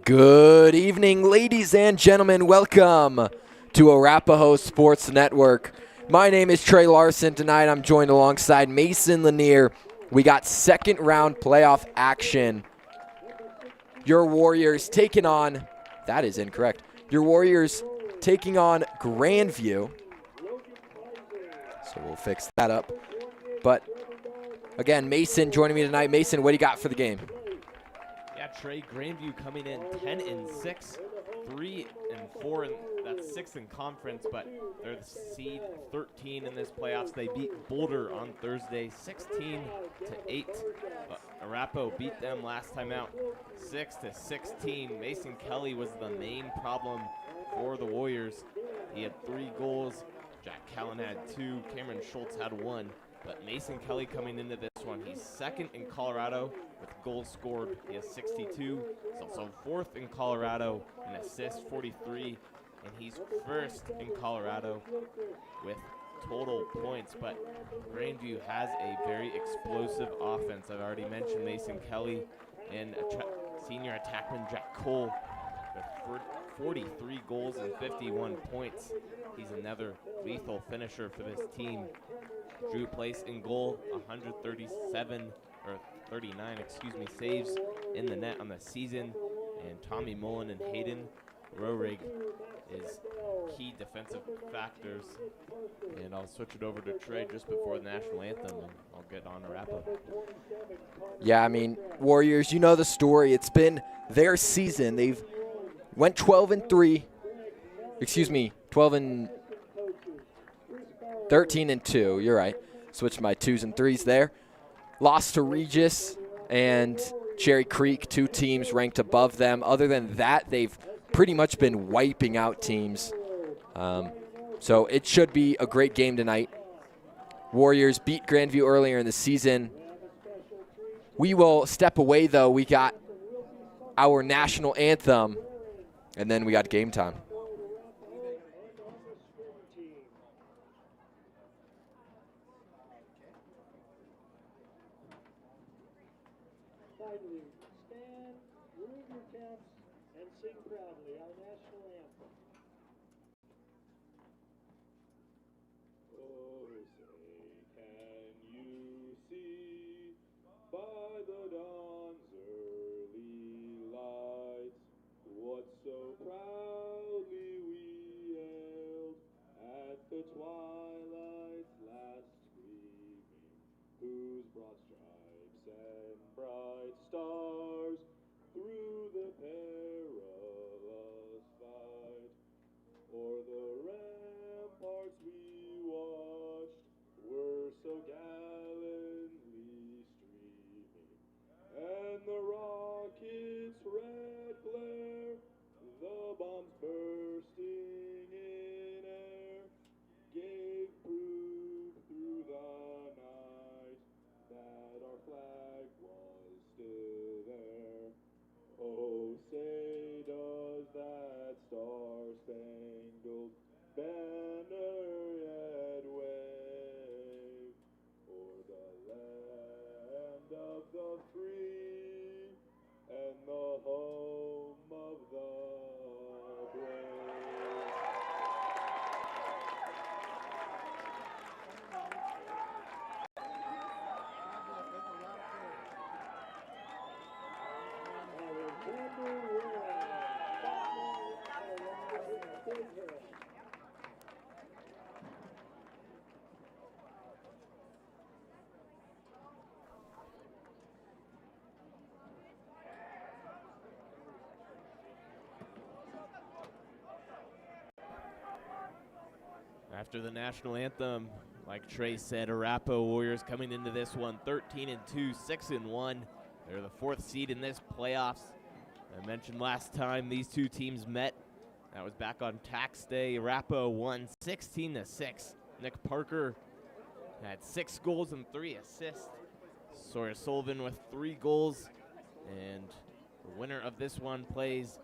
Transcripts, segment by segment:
Good evening, ladies and gentlemen. Welcome to Arapahoe Sports Network. My name is Trey Larson. Tonight I'm joined alongside Mason Lanier. We got second round playoff action. Your Warriors taking on, that is incorrect, your Warriors taking on Grandview. So we'll fix that up. But again, Mason joining me tonight. Mason, what do you got for the game? Yeah, Trey, Grandview coming in 10-6, 3-4, and that's 6th in conference, but they're the seed 13 in this playoffs. They beat Boulder on Thursday, 16-8. But Arapahoe beat them last time out, 6-16. Mason Kelly was the main problem for the Warriors. He had 3 goals. Jack Callan had 2. Cameron Schultz had 1. But Mason Kelly coming into this one, he's 2nd in Colorado with goals scored. He has 62. He's also 4th in Colorado in assists, 43. And he's 1st in Colorado with total points. But Grandview has a very explosive offense. I've already mentioned Mason Kelly and senior attackman Jack Cole with 43 goals and 51 points. He's another lethal finisher for this team. Drew place in goal, 39 saves in the net on the season. And Tommy Mullen and Hayden Rohrig is key defensive factors. And I'll switch it over to Trey just before the national anthem, and I'll get on to Arapahoe. Yeah, I mean, Warriors, you know the story. It's been their season. They've went 12-3. 13-2, you're right. Switched my 2s and 3s there. Lost to Regis and Cherry Creek, 2 teams ranked above them. Other than that, they've pretty much been wiping out teams. So it should be a great game tonight. Warriors beat Grandview earlier in the season. We will step away, though. We got our national anthem, and then we got game time. Stand, remove your caps, and sing proudly our national anthem. Oh, say, can you see by the dawn's early light what so proudly we hailed at the twilight's last gleaming, whose broad stripes and bright stars through the perilous fight o'er the ramparts we watched were so gallantly streaming, and the rockets' red glare, the bombs bursting in air, gave proof through the night that our flag was still there. Oh, say does that star-spangled banner yet wave o'er the land of the free and the home of the brave. After the national anthem, like Trey said, Arapahoe Warriors coming into this one 13-2, 6-1. They're the 4th seed in this playoffs. I mentioned last time these 2 teams met. That was back on tax day. Arapahoe won 16-6. Nick Parker had 6 goals and 3 assists. Sawyer Sullivan with 3 goals. And the winner of this one plays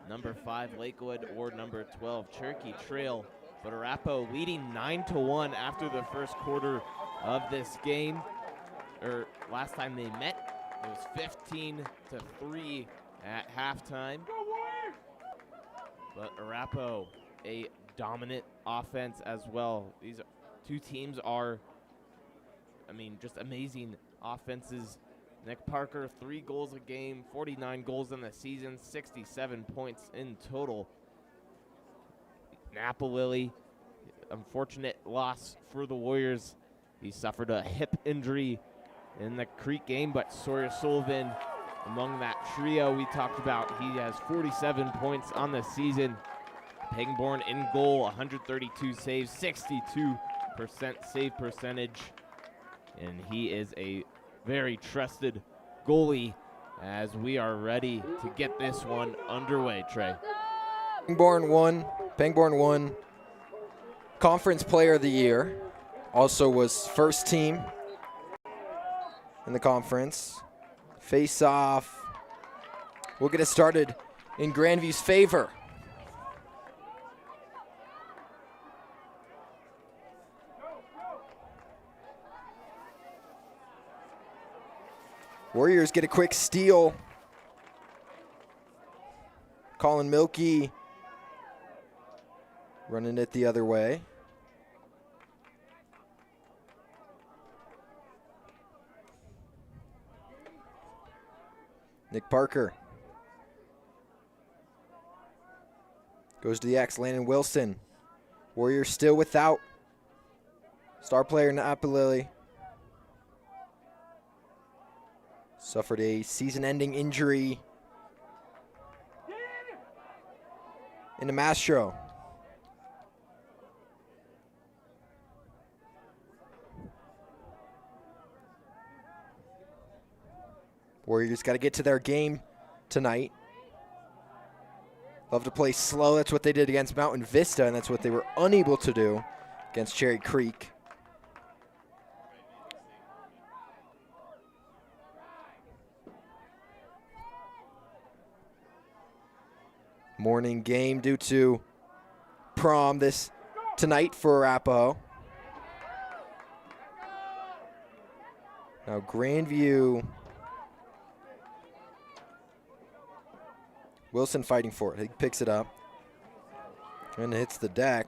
number 5 Lakewood or number 12 Cherokee Trail. But Arapahoe leading 9-1 after the first quarter of this game. Last time they met, it was 15-3 at halftime. But Arapahoe, a dominant offense as well. These two teams are, just amazing offenses. Nick Parker, 3 goals a game, 49 goals in the season, 67 points in total. Napalili, unfortunate loss for the Warriors. He suffered a hip injury in the Creek game, but Sawyer Sullivan, among that trio we talked about, he has 47 points on the season. Pangborn in goal, 132 saves, 62% save percentage. And he is a very trusted goalie as we are ready to get this one underway, Trey. Pangborn won Conference Player of the Year. Also was first team in the conference. Face off. We'll get it started in Grandview's favor. Warriors get a quick steal. Colin Milkey running it the other way. Nick Parker goes to the X. Landon Wilson. Warriors still without star player Napalili. Suffered a season-ending injury into Mastro. Warriors got to get to their game tonight. Love to play slow. That's what they did against Mountain Vista, and that's what they were unable to do against Cherry Creek. Morning game due to prom tonight for Arapahoe. Now Grandview. Wilson fighting for it. He picks it up and hits the deck.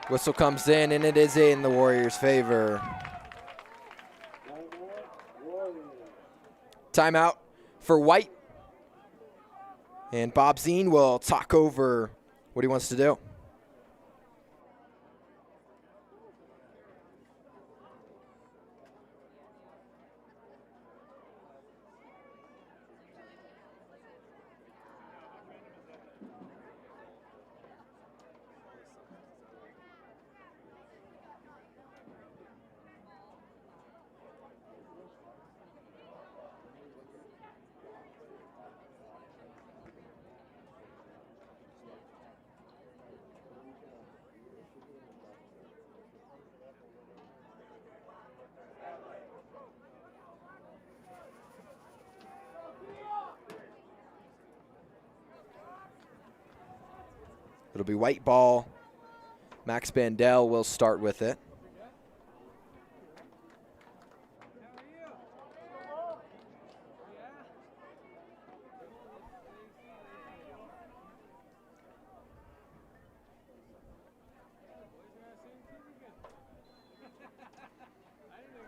Whistle comes in, and it is in the Warriors' favor. Timeout for White. And Bob Zine will talk over what he wants to do. It'll be White ball. Max Bandel will start with it.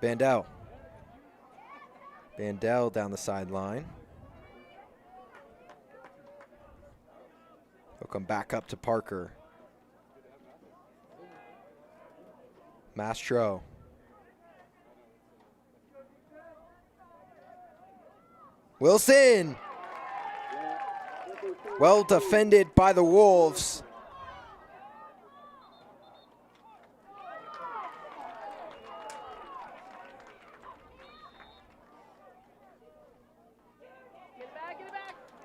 Bandel. Bandel down the sideline. He'll come back up to Parker. Mastro. Wilson. Well defended by the Wolves.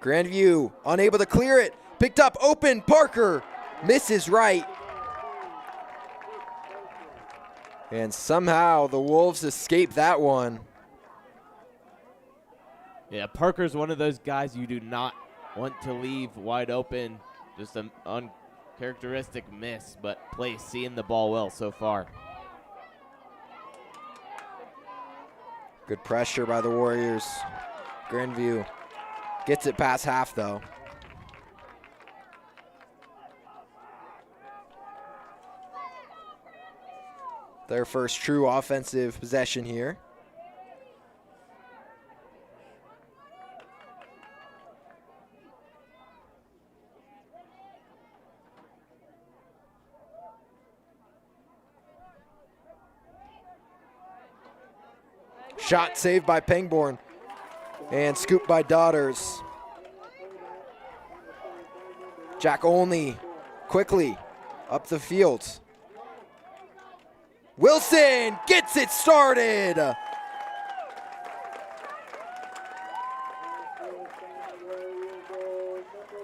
Grandview unable to clear it. Picked up, open, Parker misses right. And somehow the Wolves escape that one. Yeah, Parker's one of those guys you do not want to leave wide open. Just an uncharacteristic miss, but plays seeing the ball well so far. Good pressure by the Warriors. Grandview gets it past half, though. Their first true offensive possession here. Shot saved by Pangborn and scooped by Daughters. Jack Olney quickly up the field. Wilson gets it started.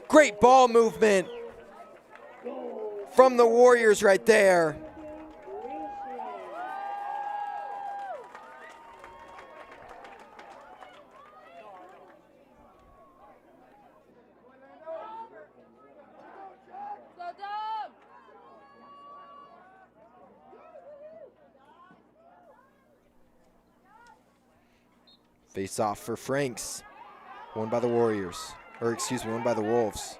Great ball movement from the Warriors right there. Face off for Franks. Won by the Warriors. Or excuse me, won by the Wolves.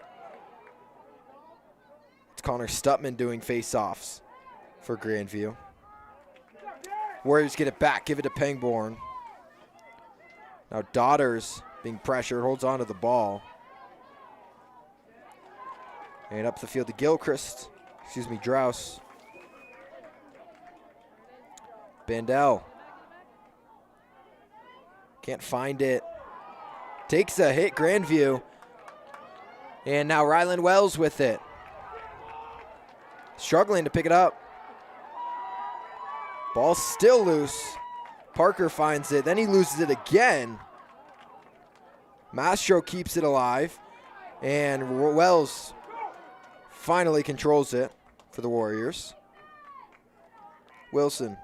It's Connor Stutman doing face-offs for Grandview. Warriors get it back, give it to Pangborn. Now Daughters being pressured, holds on to the ball. And up the field to Gilchrist. Excuse me, Drouse. Bandel. Can't find it. Takes a hit, Grandview. And now Ryland Wells with it. Struggling to pick it up. Ball still loose. Parker finds it, then he loses it again. Mastro keeps it alive. And Wells finally controls it for the Warriors. Wilson.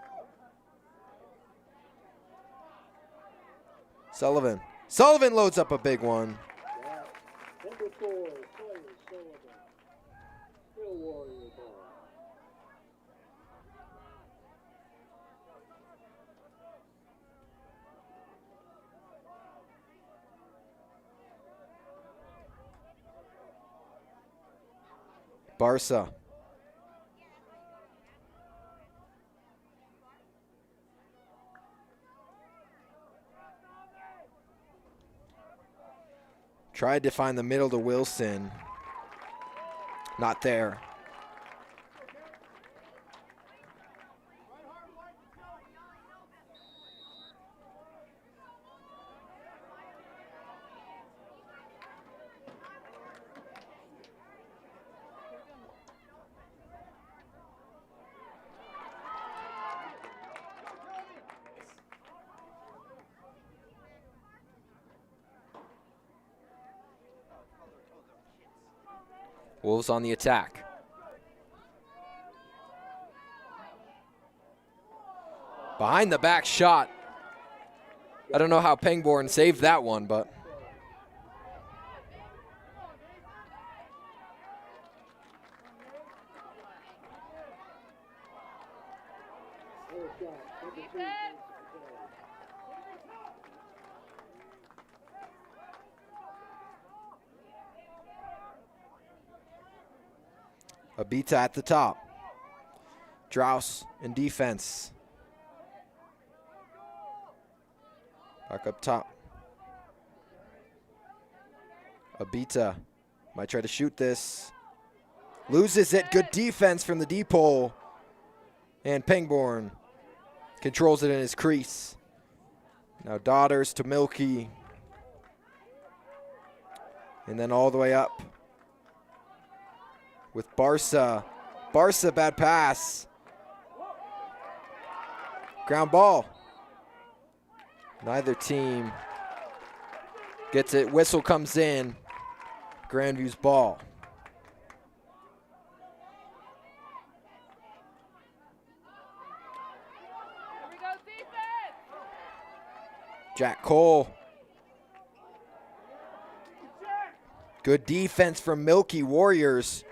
Sullivan. Sullivan loads up a big one. Number 4, Sawyer Sullivan. Still Warrior ball. Barca. Tried to find the middle to Wilson. Not there. Wolves on the attack. Behind the back shot. I don't know how Pangborn saved that one, but. Abita at the top. Drouse in defense. Back up top. Abita might try to shoot this. Loses it. Good defense from the deep hole. And Pangborn controls it in his crease. Now Daughters to Milky. And then all the way up with Barca. Barca, bad pass. Ground ball. Neither team gets it. Whistle comes in. Grandview's ball. Jack Cole. Good defense from Milky. Warriors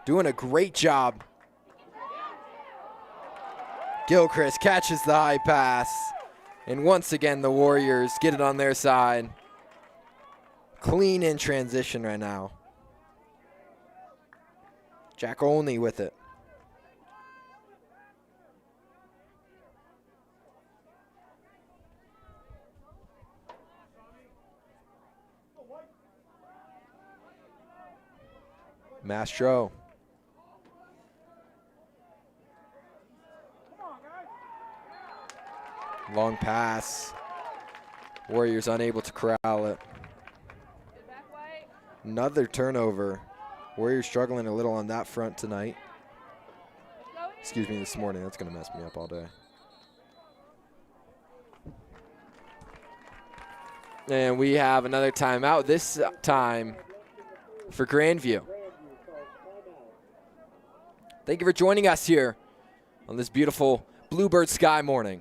doing a great job. Gilchrist catches the high pass. And once again, the Warriors get it on their side. Clean in transition right now. Jack Olney with it. Mastro. Long pass. Warriors unable to corral it. Another turnover. Warriors struggling a little on that front tonight. Excuse me, this morning. That's going to mess me up all day. And we have another timeout, this time for Grandview. Thank you for joining us here on this beautiful bluebird sky morning.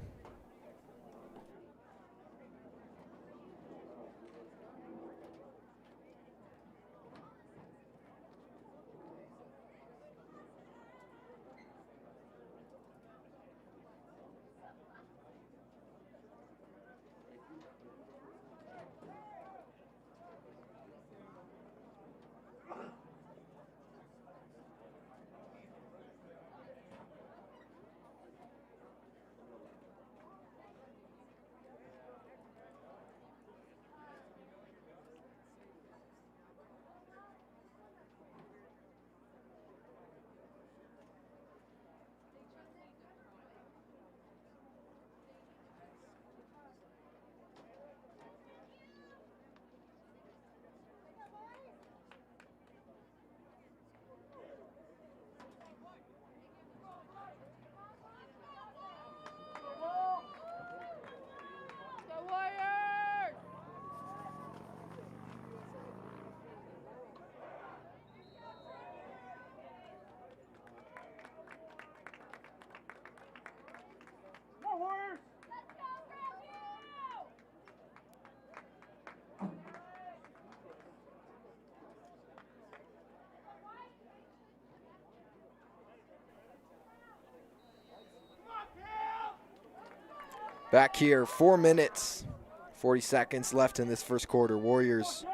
Back here, 4 minutes, 40 seconds left in this first quarter. Warriors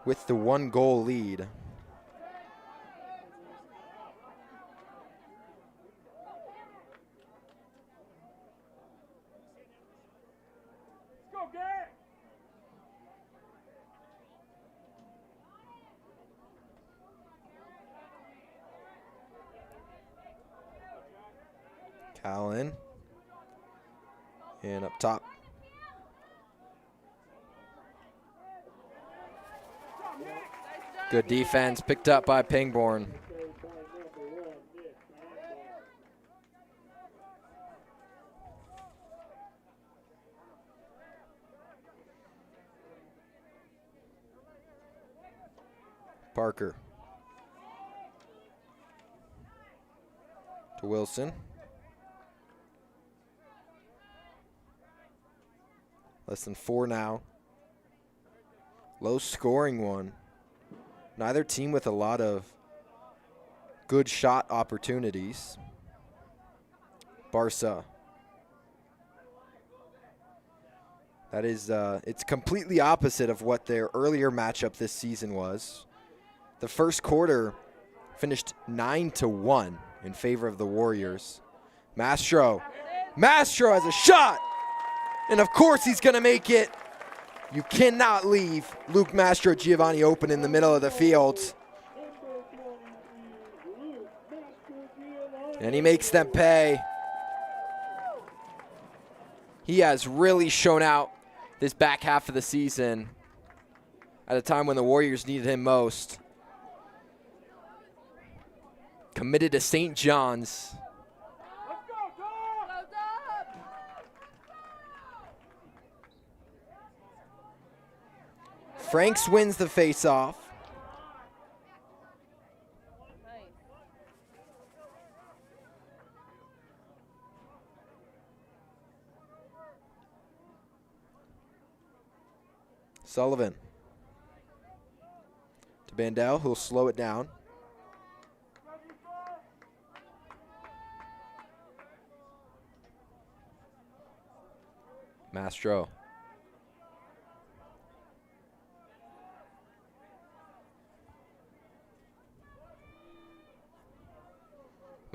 with the 1-goal lead. Callan. And up top. Good defense picked up by Pangborn. Parker. To Wilson. Less than 4 now. Low scoring one. Neither team with a lot of good shot opportunities. Barca. That is, it's completely opposite of what their earlier matchup this season was. The first quarter finished 9-1 in favor of the Warriors. Mastro. Mastro has a shot! And of course he's going to make it. You cannot leave Luke Mastro Giovanni open in the middle of the field. And he makes them pay. He has really shown out this back half of the season at a time when the Warriors needed him most. Committed to St. John's. Franks wins the faceoff. Sullivan. To Bandel, who'll slow it down. Mastro.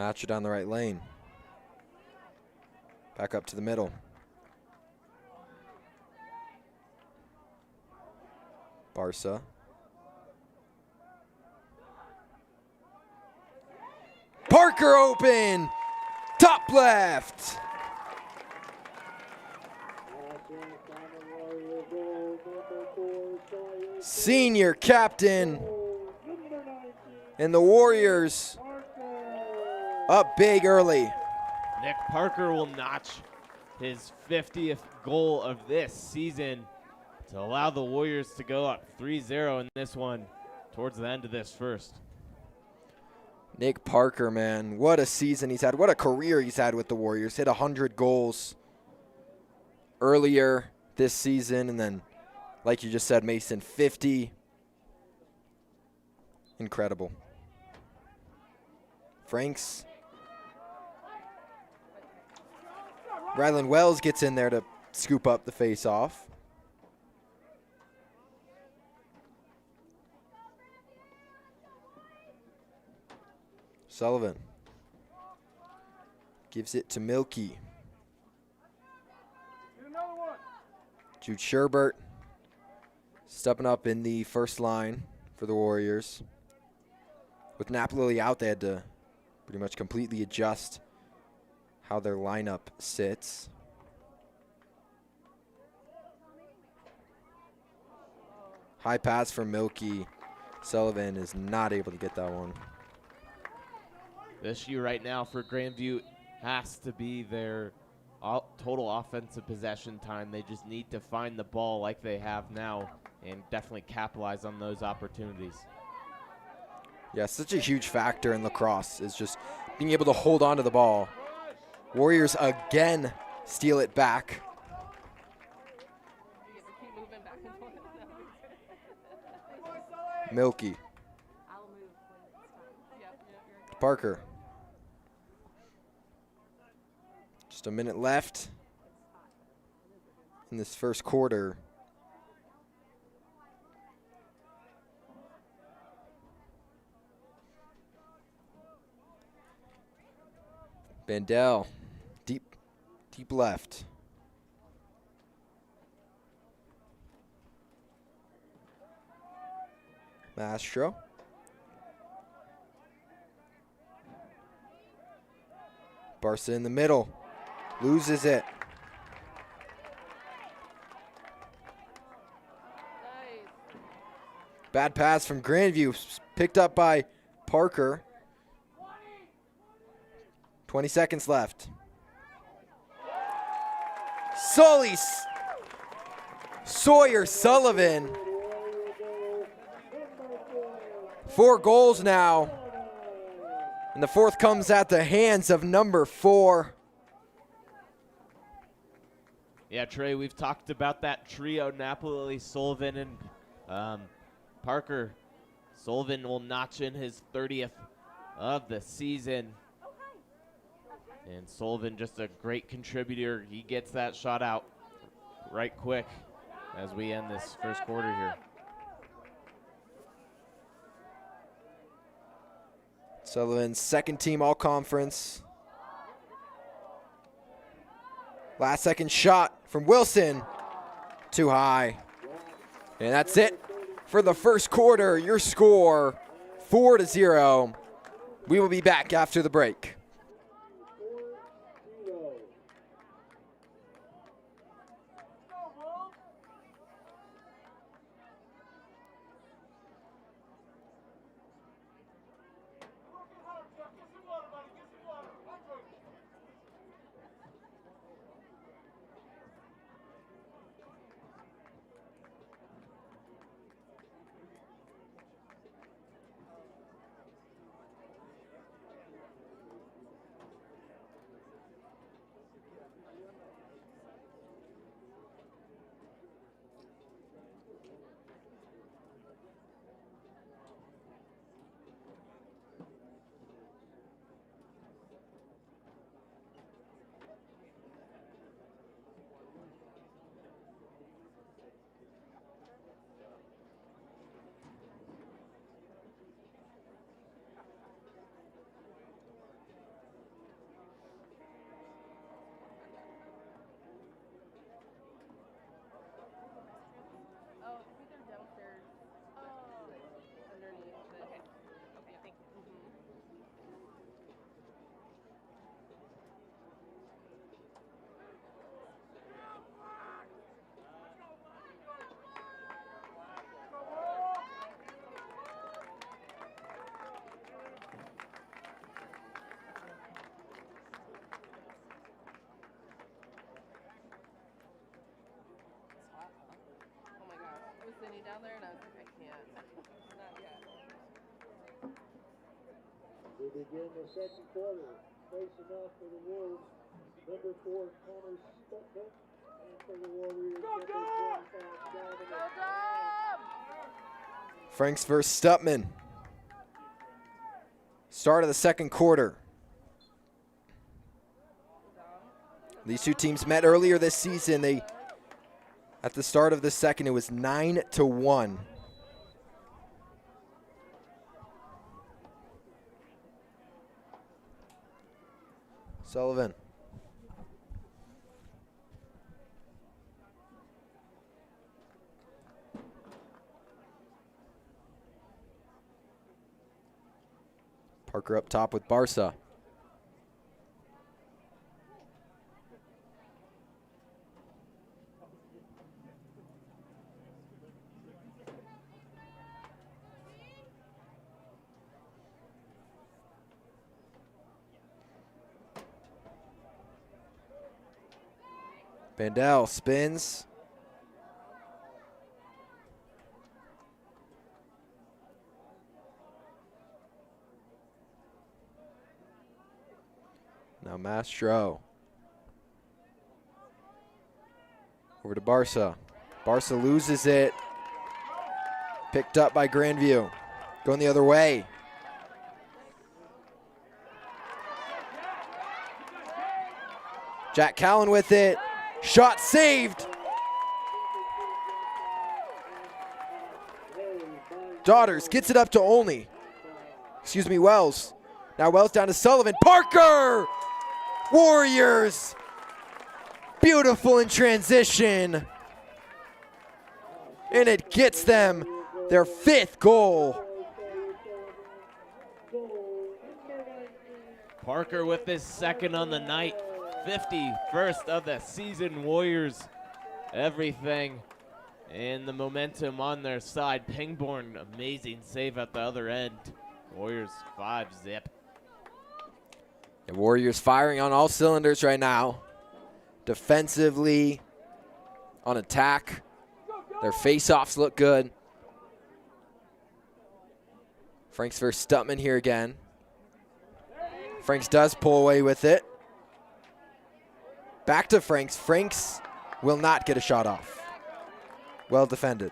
Match it down the right lane. Back up to the middle. Barca. Parker open. Top left. Senior captain. And the Warriors up big early. Nick Parker will notch his 50th goal of this season to allow the Warriors to go up 3-0 in this one towards the end of this first. Nick Parker, man, what a season he's had. What a career he's had with the Warriors. Hit 100 goals earlier this season, and then, like you just said, Mason, 50. Incredible. Franks. Rylan Wells gets in there to scoop up the face-off. Sullivan gives it to Milky. Jude Sherbert stepping up in the first line for the Warriors. With Napoli out, they had to pretty much completely adjust how their lineup sits. High pass from Milky. Sullivan is not able to get that one. The issue right now for Grandview has to be their total offensive possession time. They just need to find the ball like they have now and definitely capitalize on those opportunities. Yeah, such a huge factor in lacrosse is just being able to hold on to the ball. Warriors again steal it back. Milky. Parker. Just a minute left in this first quarter. Bandel, deep left. Mastro. Barca in the middle. Loses it. Bad pass from Grandview. Picked up by Parker. 20 seconds left. Sawyer Sullivan. 4 goals now. And the fourth comes at the hands of number 4. Yeah, Trey, we've talked about that trio, Napoli, Sullivan, and Parker. Sullivan will notch in his 30th of the season. And Sullivan, just a great contributor. He gets that shot out right quick as we end this first quarter here. Sullivan's second team all-conference. Last second shot from Wilson. Too high. And that's it for the first quarter. Your score, 4-0. We will be back after the break. money down there, and I was like, I can't. Not yet. We begin the second quarter. Facing off for the Wolves, number 4, Connor Stutman. And for the Warriors, number 25, Gavin. Go, Dom! Franks versus Stutman. Start of the second quarter. These two teams met earlier this season. At the start of the second, it was 9-1. Sullivan. Parker up top with Barca. Bandel spins. Now Mastro. Over to Barca. Barca loses it. Picked up by Grandview. Going the other way. Jack Callan with it. Shot saved. Daughters gets it up to Olney. Excuse me, Wells. Now Wells down to Sullivan. Parker! Warriors! Beautiful in transition. And it gets them their 5th goal. Parker with his 2nd on the night. 51st of the season. Warriors, everything and the momentum on their side. Pangborn, amazing save at the other end. Warriors 5-0. The Warriors firing on all cylinders right now. Defensively, on attack. Their face-offs look good. Franks versus Stutman here again. Franks does pull away with it. Back to Franks. Franks will not get a shot off. Well defended.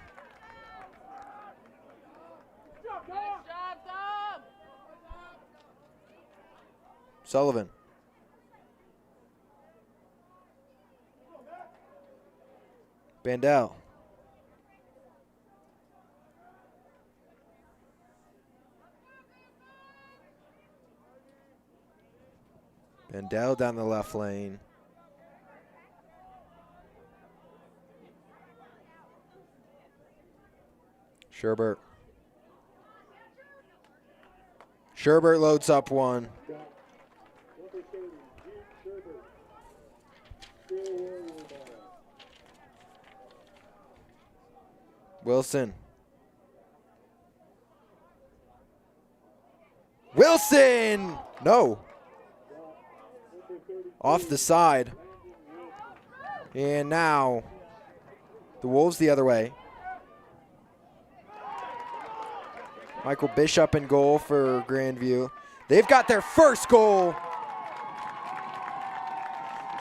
Nice job, Dom! Sullivan. Bandel. Bandel down the left lane. Sherbert. Sherbert loads up one. Number 30, Jude Sherbert. Still Warrior ball. Wilson. Wilson! No. Off the side. And now the Wolves the other way. Michael Bishop in goal for Grandview. They've got their first goal.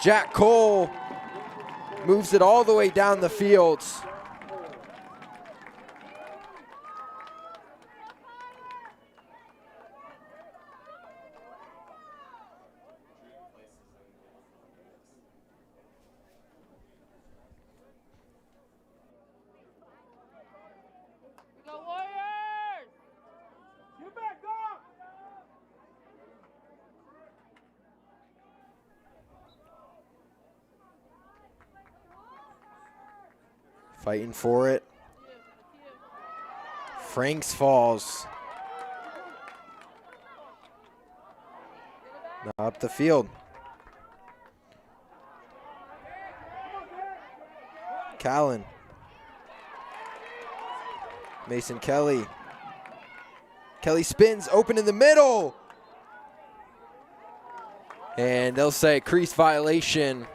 Jack Cole moves it all the way down the field. Go Warriors! You back up! Fighting for it. Franks falls. Now up the field. Callan. Mason Kelly. Kelly spins, open in the middle. And they'll say crease violation.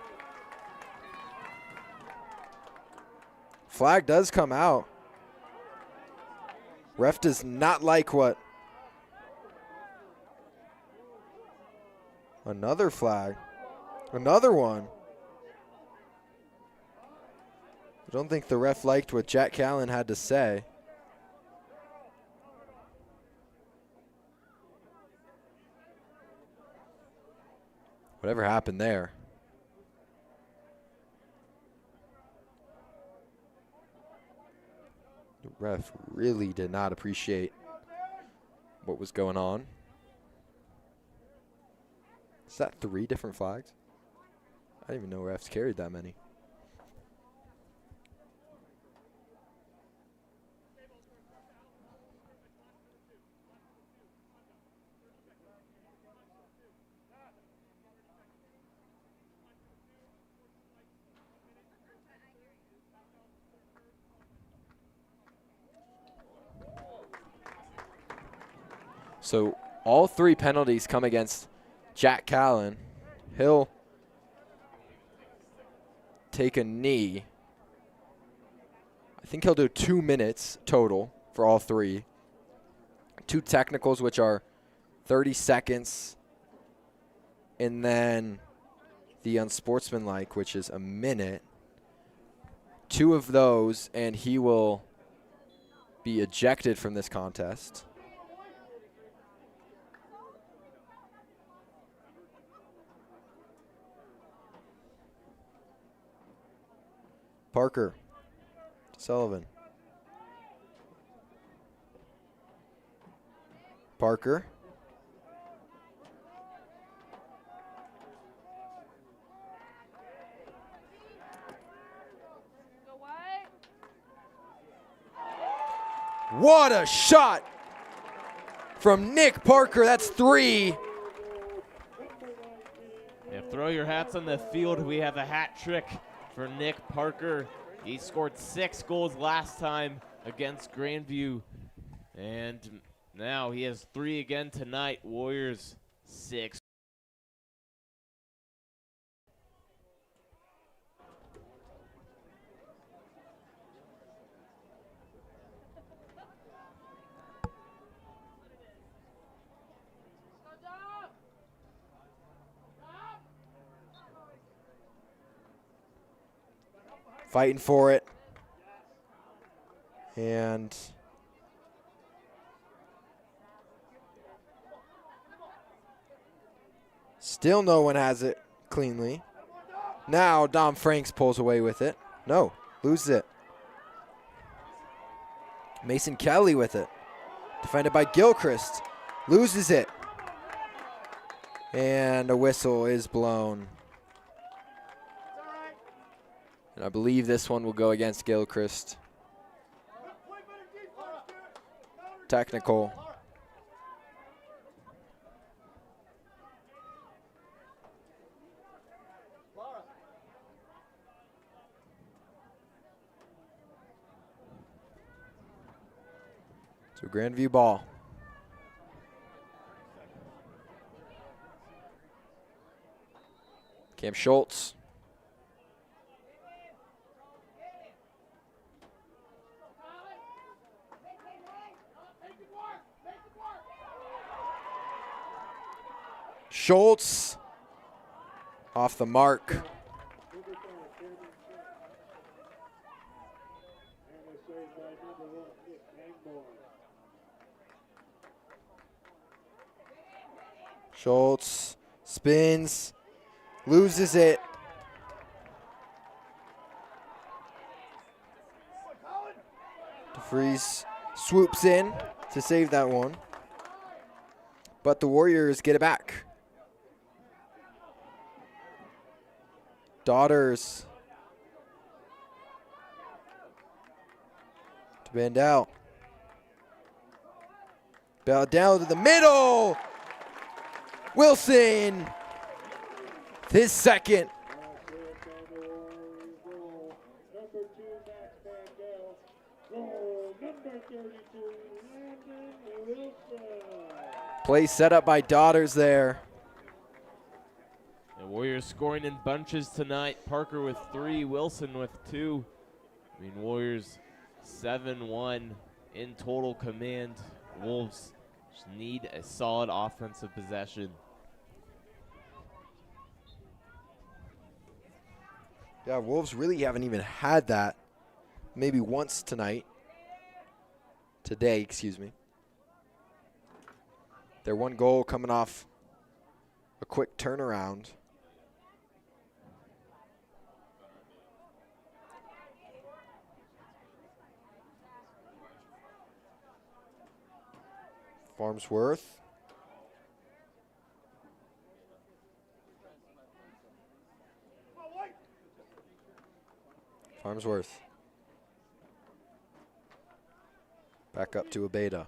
Flag does come out. Ref does not like what? Another flag. Another one. I don't think the ref liked what Jack Callen had to say. Whatever happened there. The ref really did not appreciate what was going on. Is that 3 different flags? I didn't even know refs carried that many. So all 3 penalties come against Jack Callen. He'll take a knee. I think he'll do 2 minutes total for all 3. 2 technicals, which are 30 seconds. And then the unsportsmanlike, which is a minute. 2 of those, and he will be ejected from this contest. Parker, Sullivan. Parker. Go wide. What a shot from Nick Parker. That's 3. Yeah, throw your hats on the field. We have a hat trick for Nick Parker. He scored 6 goals last time against Grandview. And now he has 3 again tonight. Warriors 6. Go down. Fighting for it. And still no one has it cleanly. Now Dom Franks pulls away with it. No, loses it. Mason Kelly with it. Defended by Gilchrist. Loses it. And a whistle is blown. And I believe this one will go against Gilchrist. Technical. So Grandview ball. Cam Schultz. Schultz off the mark. Schultz spins, loses it. DeFries swoops in to save that one. But the Warriors get it back. Daughters to Bandel. Bandel to the middle. Wilson, his second. Play set up by Daughters there. The Warriors scoring in bunches tonight. Parker with 3, Wilson with 2. I mean, Warriors 7-1 in total command. Wolves just need a solid offensive possession. Yeah, Wolves really haven't even had that. Maybe once tonight. Today, excuse me. Their one goal coming off a quick turnaround. Farnsworth. Farnsworth. Back up to Abeda.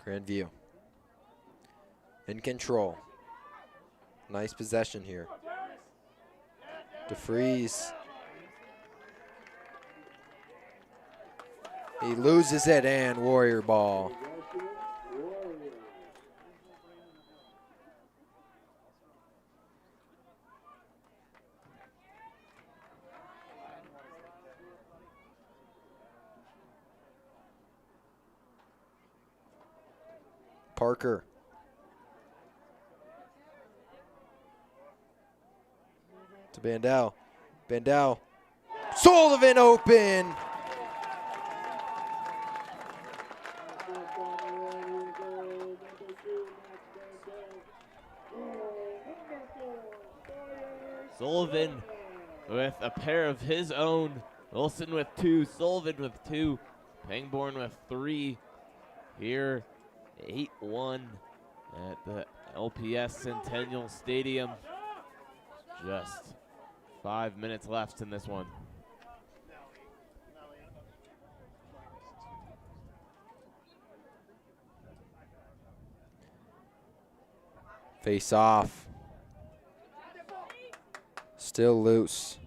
Grandview in control. Nice possession here. DeFries. He loses it, and Warrior ball. Parker. To Bandel. Bandel. Sullivan open. Sullivan with a pair of his own. Wilson with 2, Sullivan with 2, Pangborn with 3. Here, 8-1 at the LPS Centennial Stadium. Just 5 minutes left in this one. Face off. Still loose.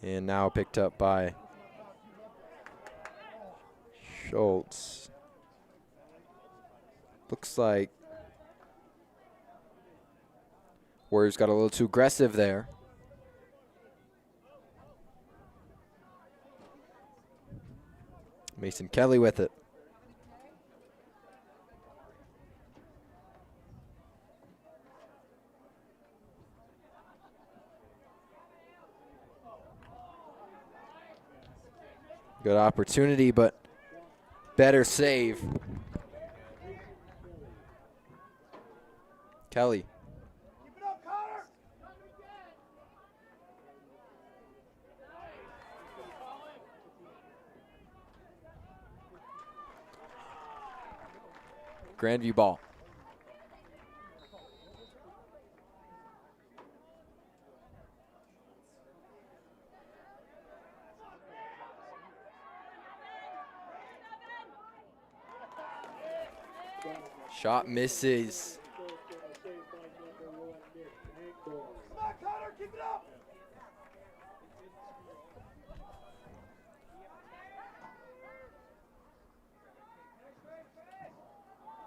And now picked up by Schultz. Looks like Warriors got a little too aggressive there. Mason Kelly with it. Good opportunity, but better save. Kelly. Grandview ball. Shot misses.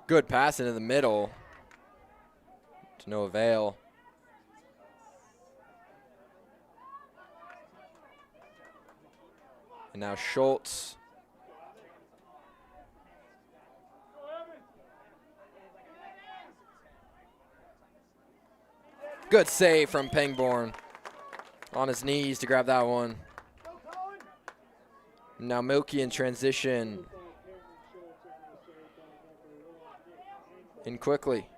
Good pass into the middle. To no avail. And now Schultz. Good save from Pangborn. On his knees to grab that one. Now Milky in transition. In quickly.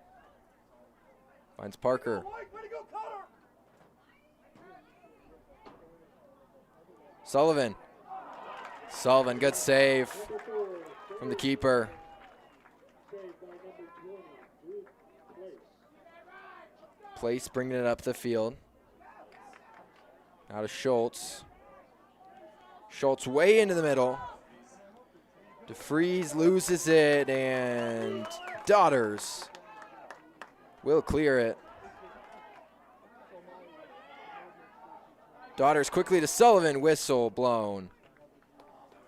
Finds Parker. Sullivan. Sullivan, good save from the keeper. Place bringing it up the field. Now to Schultz. Schultz way into the middle. DeFries loses it, and Daughters will clear it. Daughters quickly to Sullivan, whistle blown.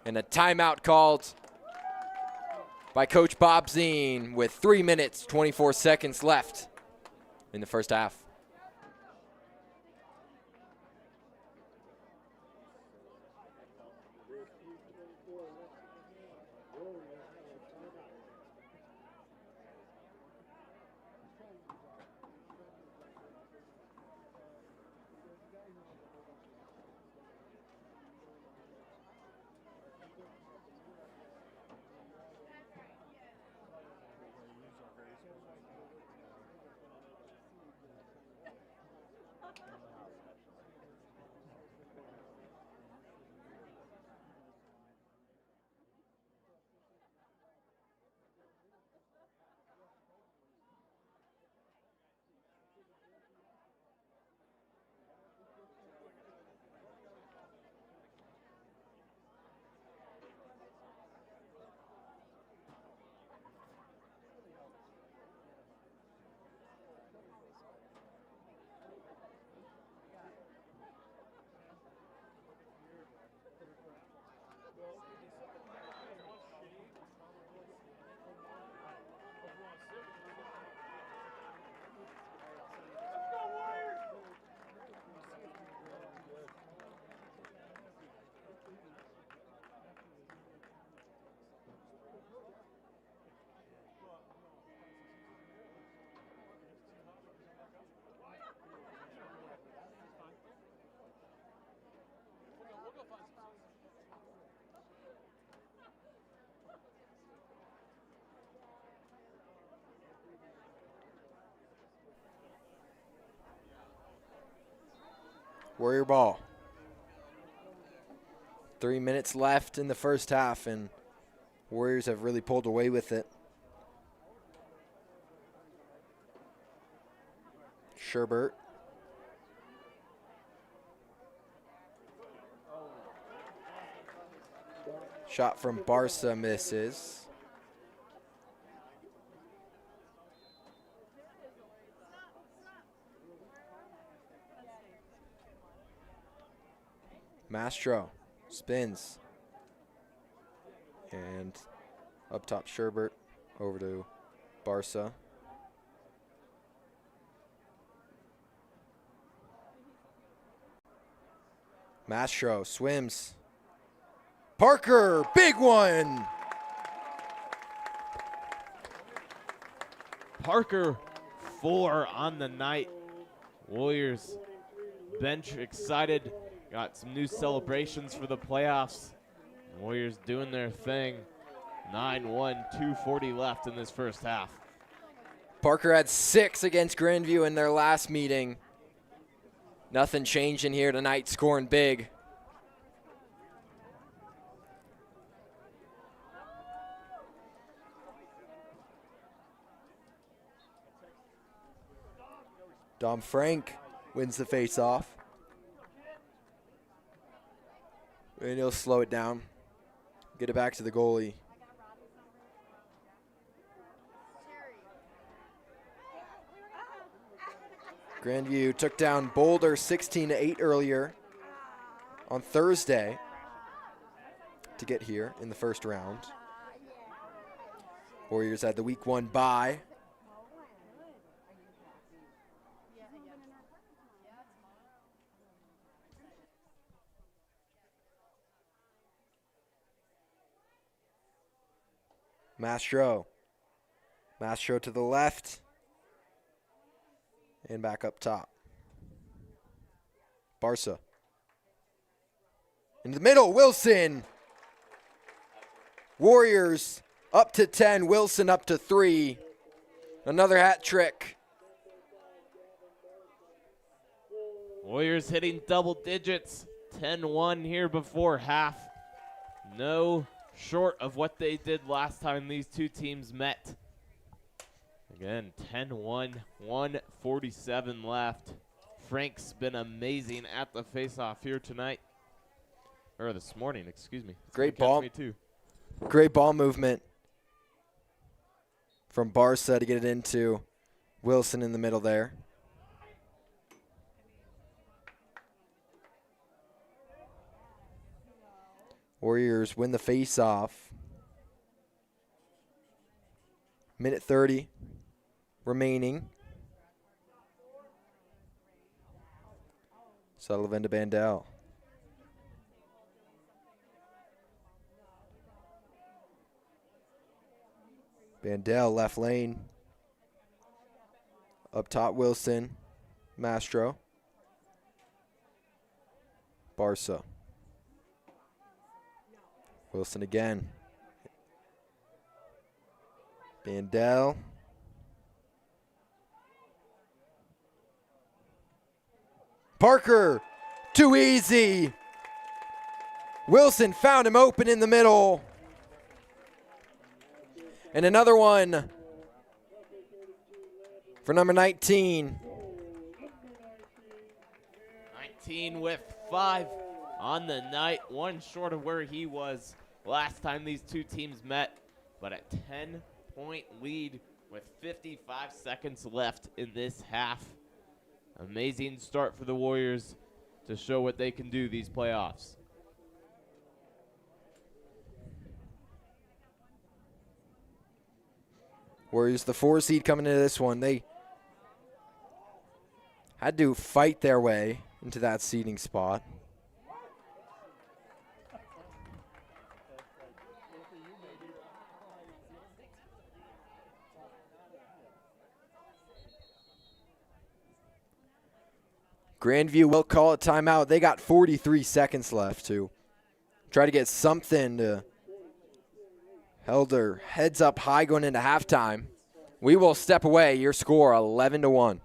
And a timeout called by Coach Bob Zine with 3 minutes, 24 seconds left in the first half. Warrior ball. 3 minutes left in the first half, and Warriors have really pulled away with it. Sherbert. Shot from Barca misses. Mastro spins. And up top Sherbert over to Barca. Mastro swims. Parker, big one. Parker, 4 on the night. Warriors bench excited. Got some new celebrations for the playoffs. Warriors doing their thing. 9-1, 2:40 left in this first half. Parker had 6 against Grandview in their last meeting. Nothing changing here tonight, scoring big. Dom Frank wins the face-off. And he'll slow it down. Get it back to the goalie. Grandview took down Boulder 16-8 earlier on Thursday to get here in the first round. Warriors had the week 1 bye. Mastro to the left and back up top. Barca in the middle, Wilson. Warriors up to 10, Wilson up to 3. Another hat trick. Warriors hitting double digits. 10-1 here before half. No short of what they did last time these two teams met. Again, 10-1, 1:47 left. Frank's been amazing at the faceoff here tonight. Or this morning, excuse me. Great ball. Great ball movement from Barca to get it into Wilson in the middle there. Warriors win the face-off. Minute 30 remaining. Sullivan to Bandel. Bandel left lane. Up top, Wilson. Mastro. Barca. Wilson again. Bandel. Parker. Too easy. Wilson found him open in the middle. And another one for number 19. 19 with 5 on the night, one short of where he was last time these two teams met, but a 10-point lead with 55 seconds left in this half. Amazing start for the Warriors to show what they can do these playoffs. Warriors, the 4 seed coming into this one. They had to fight their way into that seeding spot. Grandview will call a timeout. They got 43 seconds left to try to get something to held their heads up high going into halftime. We will step away. Your score 11-1.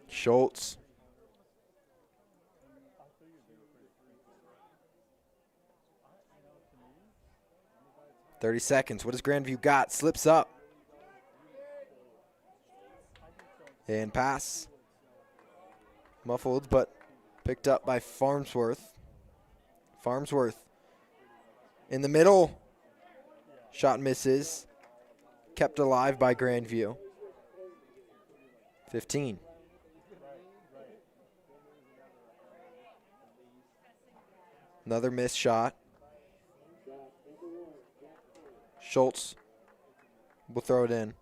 Schultz. "30 seconds. What does Grandview got?" Slips up. And pass. Muffled, but picked up by Farnsworth. Farnsworth in the middle. Shot misses. Kept alive by Grandview. 15. Another missed shot. Schultz will throw it in.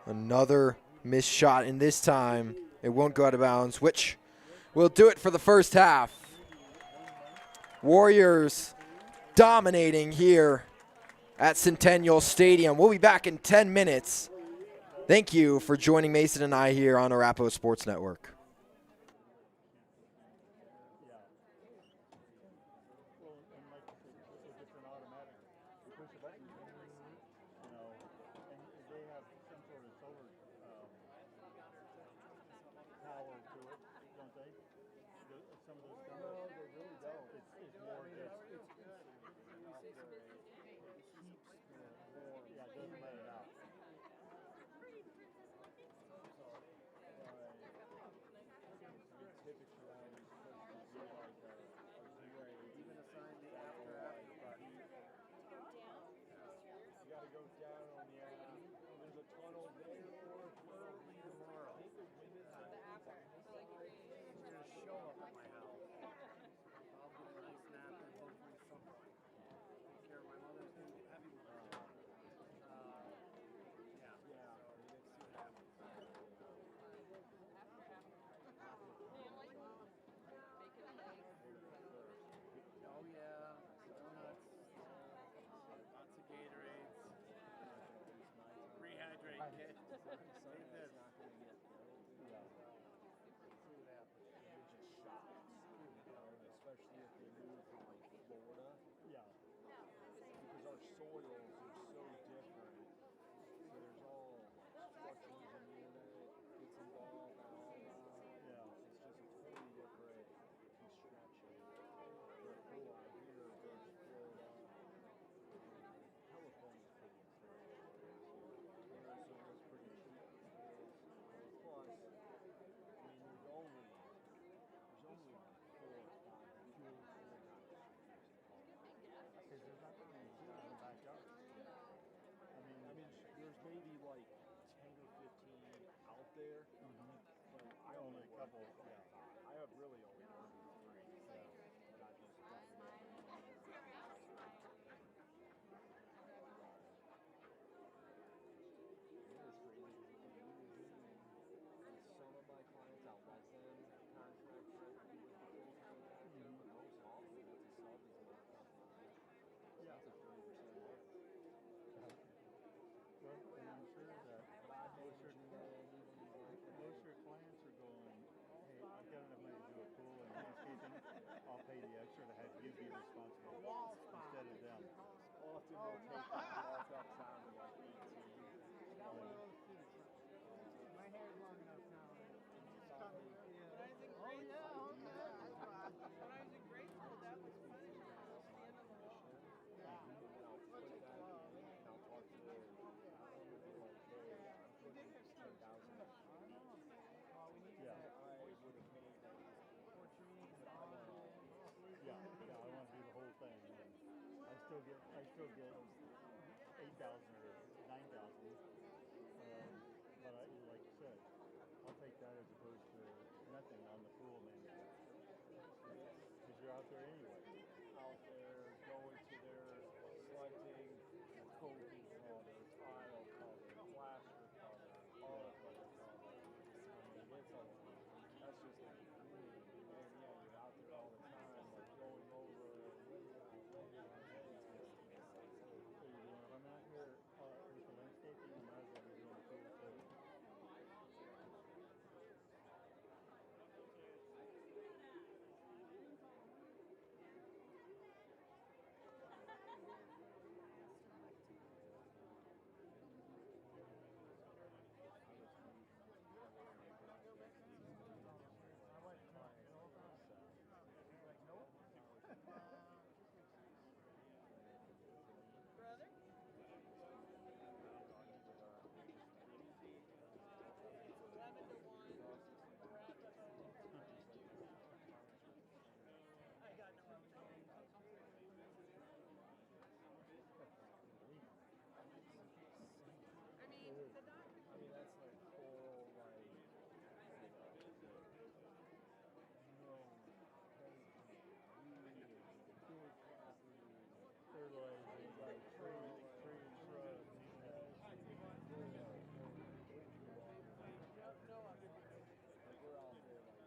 Another missed shot, and this time it won't go out of bounds, which will do it for the first half. Warriors dominating here at Centennial Stadium. We'll be back in 10 minutes. Thank you for joining Mason and I here on Arapahoe Sports Network. Well, yeah, I have really only worked with 3, so and I just some of my clients, I'll let them contract strictly with the full time actor, but most often it's a sub is not compromised. So that's a 30% mark. Well, and I'm sure that most of your clients are going, hey, I've got enough money to do a pool and landscaping. I'll pay the extra to have you be responsible instead of them. Often we'll take markups down to like 18. My hair's long enough now. When I was in grade school, when I was in grade school, that was punishment. At the end of the wall. Yeah. Put that in, and I'll talk to them. We did have snow. Well, we need Yeah. I would have made that. more trees. Yeah, I want to do the whole thing. And I still get 8,000 or 9,000. But like you said, I'll take that as opposed to nothing on the pool manager. Because you're out there anyway. Out there going to their selecting coping color, tile color, plaster color, all color color. I mean, it's a, that's just like, and yeah, you're out there all the time, like going over I'm out here with the landscaping, and I was going to be doing the pool too. Brother? It's 11 to 1. Arapahoe. I got no I mean, the doctor. I mean, that's like whole, like, Fertilizing, like tree shrubs. No, I'm like we're out there, like,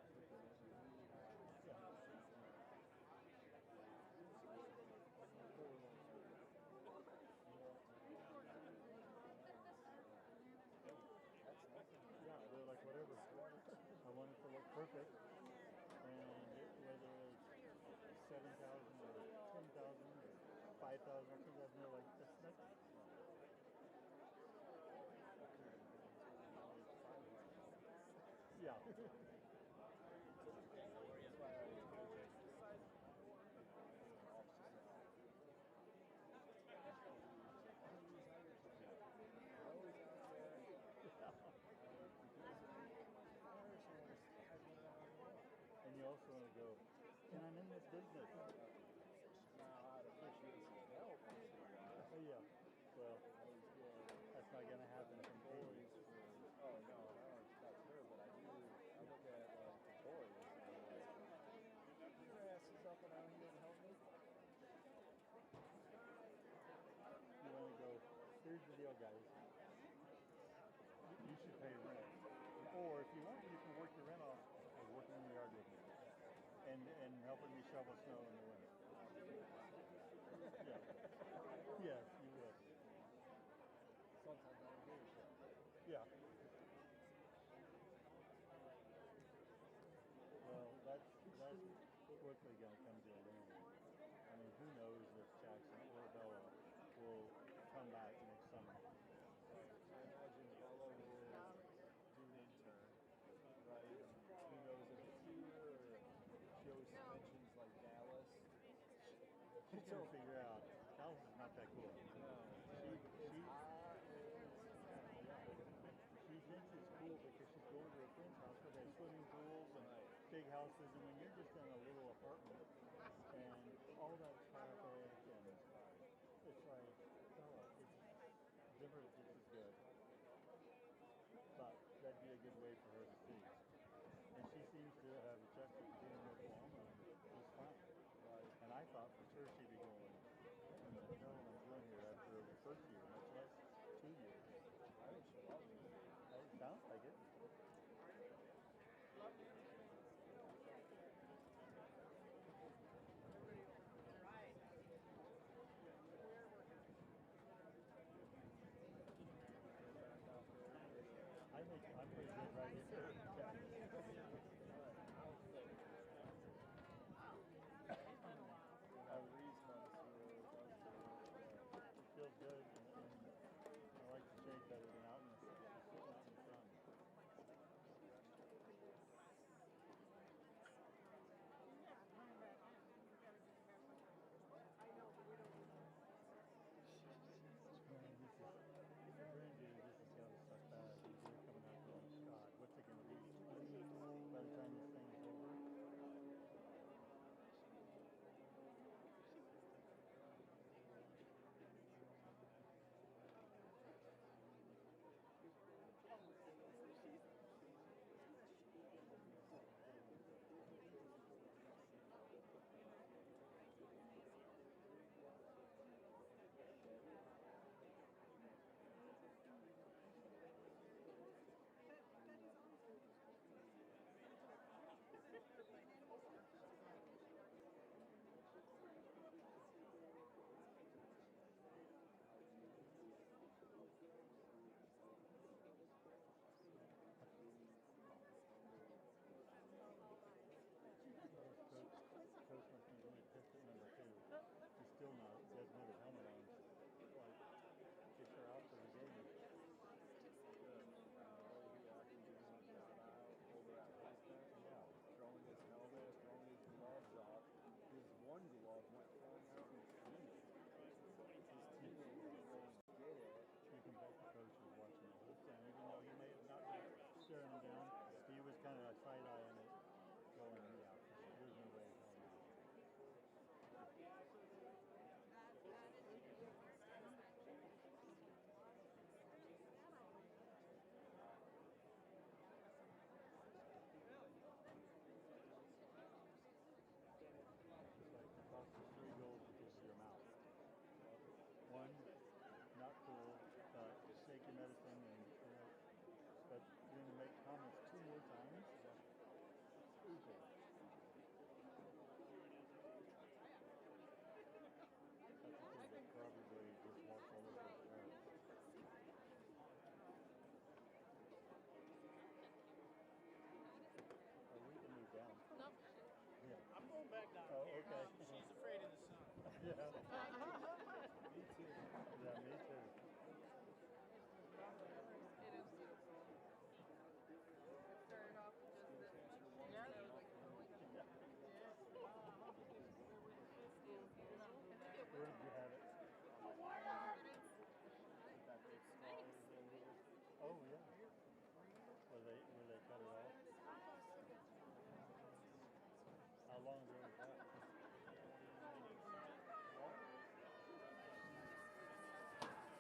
Yeah, they're like whatever. I want it to look perfect, and whether it's 7,000 or 10,000 or 5,000 or 2,000, they're like that's nothing. Yeah. And you also want to go, and I'm in this business. Oh yeah. Well, that's not going to happen from boys. Oh no, I don't expect her, but I look at like the boys and I'm like, your ass is up and out here to help me. You want to go, here's the deal, guys. You should pay rent. Or if you want, you can work your rent off by working in the yard with me. And helping me shovel snow in the winter. Yeah. Yes, you would. Sometimes I don't give a shit. Yeah. Well, that's quickly going to come to an end. I mean, who knows if Jackson or Bella will come back next summer. Right. I imagine Bella will do an intern, right? Who knows if it's here or Joe mentions like Dallas. She's trying to figure out, Dallas is not that cool. No. She thinks it's cool because she's going to a friend's house where they have swimming pools and big houses, and when you're just in a little apartment and all that traffic, and it's like, oh, it's different, just as good. But that'd be a good way for her to see. And she sees sounds like it. I think I'm pretty good right here. It feels good, and I like the shade better than out in the sitting out in the sun. Grandview, this has got to suck bad. They're coming out going, God, what's it going to be? By the time this thing is over. Coach must be really pissed at number 2. He's still not, doesn't have his helmet on. Like, get her out for the game. Yeah. Throwing his helmet, throwing his gloves off. His one glove went flying out in his team. His teammate was going to get it. You can bet the coach was watching the whole thing, even though he may have not been staring him down. He was kind of side-eyeing it, going, yeah, there's no way in hell not. It's like it costs you 3 goals because of your mouth. One, not cool, take your medicine and but then to make comments 2 more times, stupid. That's a kid that probably just walked all over his parents. Oh, we can move down. Nope. Yeah. I'm going back down Oh, here. okay. She's afraid of the sun. Yeah. Me too. Yeah, me too. It is beautiful. It started off with just this. Yeah. So it was like totally different. Where did you have it? Oh yeah. Where they cut it off? How long ago was that?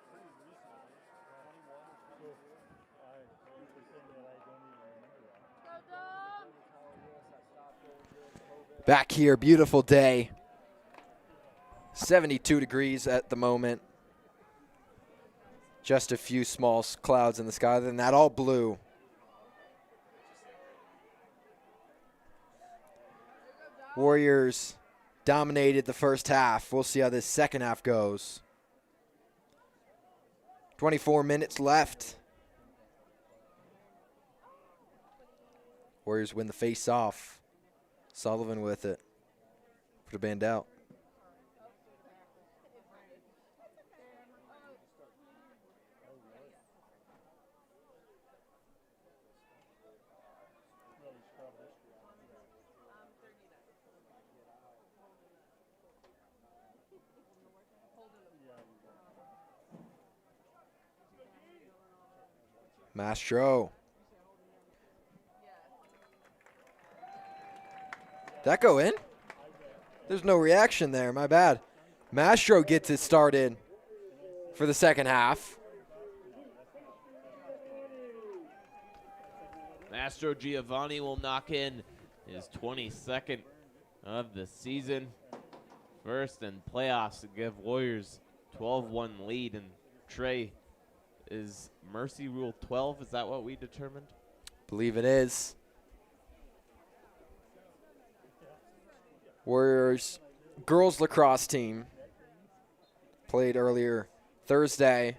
Pretty recently. 21 Cool. I keep saying that I don't even remember that. Go, Dom! Back here, beautiful day. 72 degrees at the moment. Just a few small clouds in the sky. Other than that, all blue. Warriors dominated the first half. We'll see how this second half goes. 24 minutes left. Warriors win the face-off. Sullivan with it. Put a band out. Mastro. Did that go in? There's no reaction there. My bad. Mastro gets it started for the second half. Mastro Giovanni will knock in his 22nd of the season. First in playoffs to give Warriors 12-1 lead, and Trey is Mercy Rule 12. Is that what we determined? Believe it is. Warriors girls lacrosse team played earlier Thursday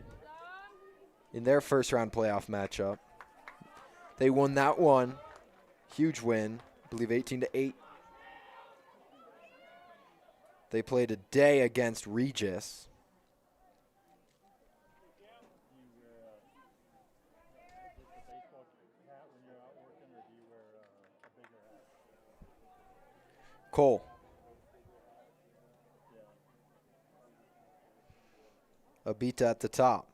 in their first round playoff matchup. They won that one. Huge win, I believe 18-8. They played today against Regis. Cole. Abita at the top.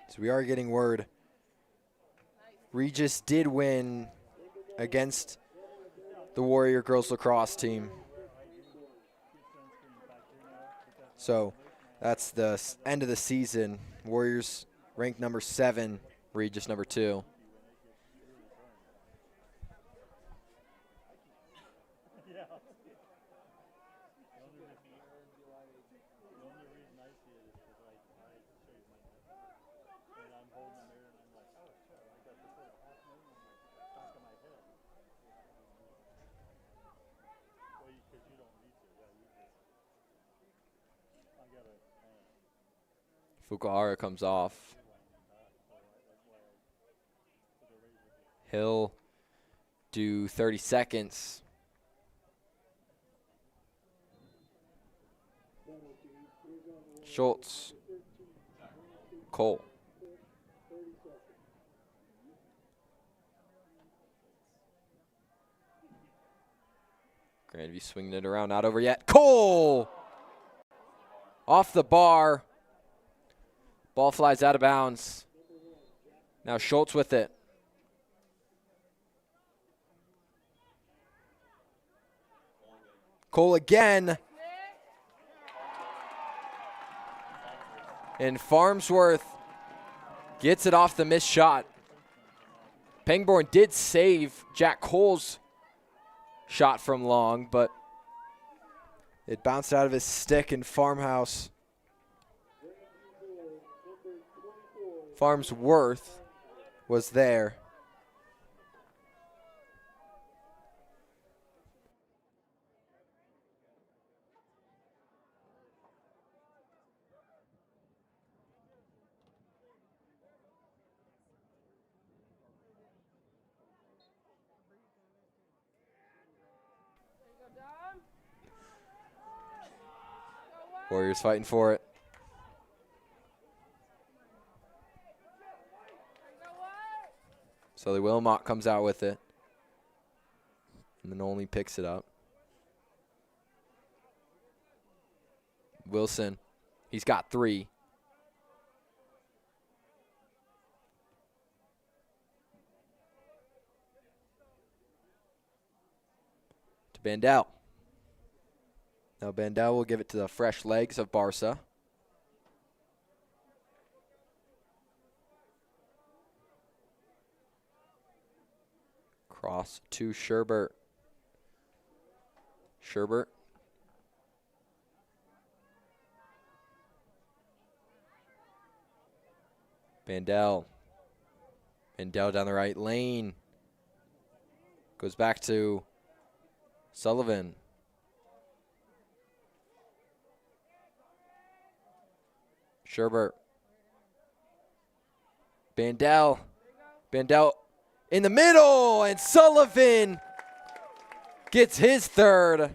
So we are getting word. Regis did win against the Warrior girls lacrosse team. So that's the end of the season. Warriors ranked number 7, Regis number 2. Fukuhara comes off. He'll do 30 seconds. Schultz. Cole. Grandview swinging it around, not over yet. Cole! Off the bar. Ball flies out of bounds. Now Schultz with it. Cole again. And Farnsworth gets it off the missed shot. Pangborn did save Jack Cole's shot from long, but it bounced out of his stick in Farmhouse. Farnsworth was there. Warriors fighting for it. Sully Wilmot comes out with it. And Manoli picks it up. Wilson, he's got 3. To Bandel. Now Bandel will give it to the fresh legs of Barca. Cross to Sherbert. Sherbert. Bandel. Bandel down the right lane. Goes back to Sullivan. Sherbert. Bandel. Bandel in the middle, and Sullivan gets his 3rd.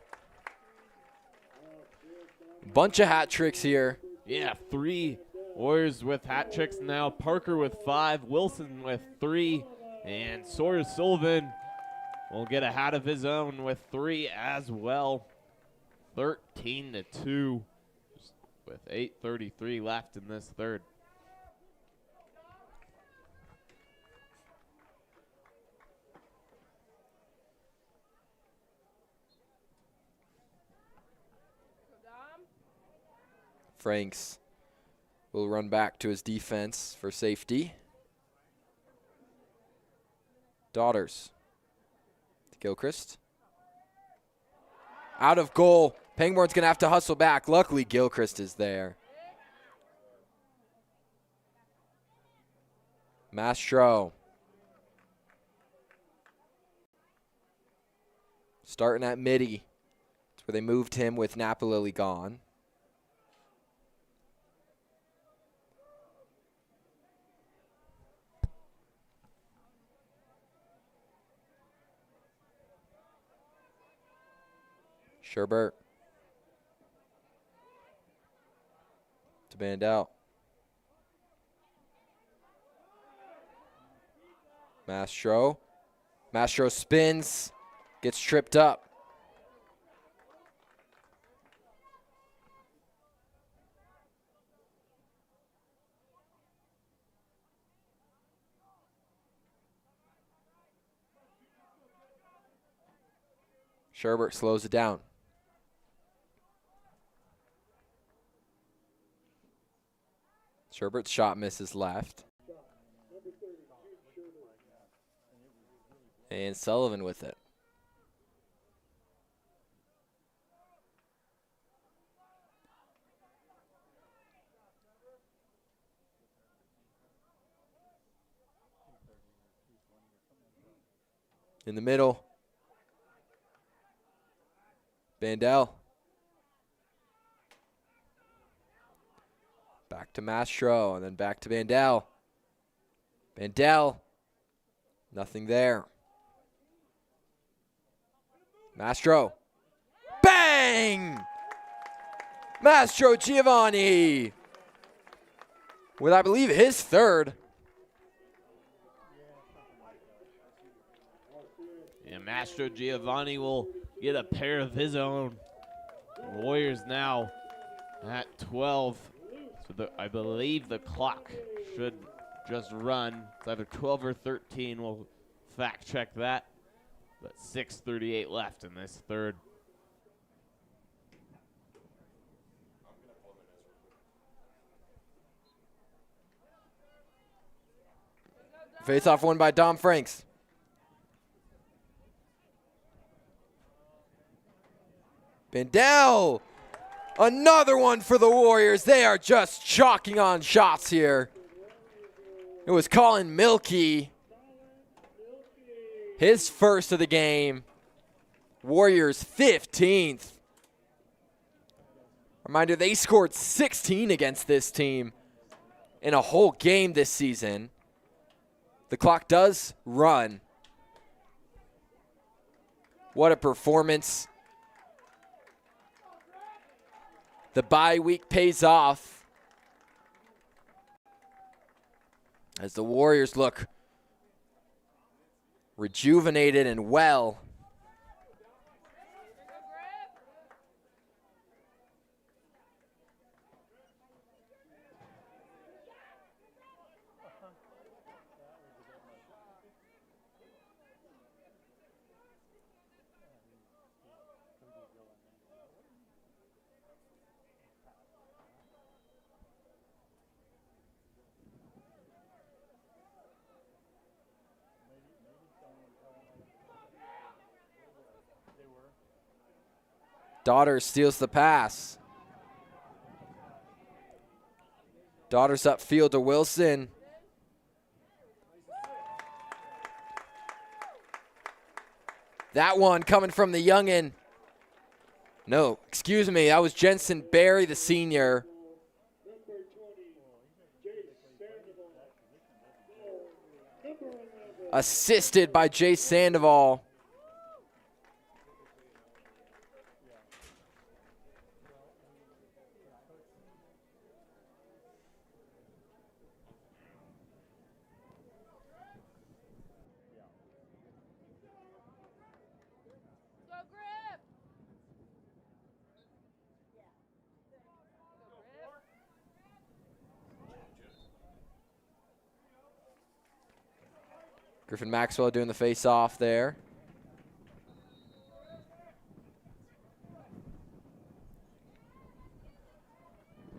Bunch of hat tricks here. Yeah, 3 Warriors with hat tricks now. Parker with 5, Wilson with 3, and Sawyer Sullivan will get a hat of his own with 3 as well. 13-2 with 8:33 left in this 3rd. Franks will run back to his defense for safety. Daughters to Gilchrist. Out of goal. Pangborn's going to have to hustle back. Luckily, Gilchrist is there. Mastro. Starting at midi. That's where they moved him with Napalili gone. Sherbert. To Bandel. Mastro. Mastro spins. Gets tripped up. Sherbert slows it down. Sherbert's shot misses left. And Sullivan with it. In the middle. Bandel. Back to Mastro, and then back to Bandel. Bandel. Nothing there. Mastro. Bang! Mastro Giovanni. With, I believe, his third. Yeah, Mastro Giovanni will get a pair of his own. Warriors now at 12. So I believe the clock should just run. It's either 12 or 13. We'll fact check that. But 6:38 left in this third. Face-off won by Dom Franks. Bandel. Another one for the Warriors. They are just chalking on shots here. It was Colin Milkey. His first of the game. Warriors 15th. Reminder, they scored 16 against this team in a whole game this season. The clock does run. What a performance. The bye week pays off as the Warriors look rejuvenated and well. Daughter steals the pass. Daughter's upfield to Wilson. That one coming from the youngin. No, excuse me, that was Jensen Berry, the senior. Assisted by Jay Sandoval. Griffin Maxwell doing the face-off there.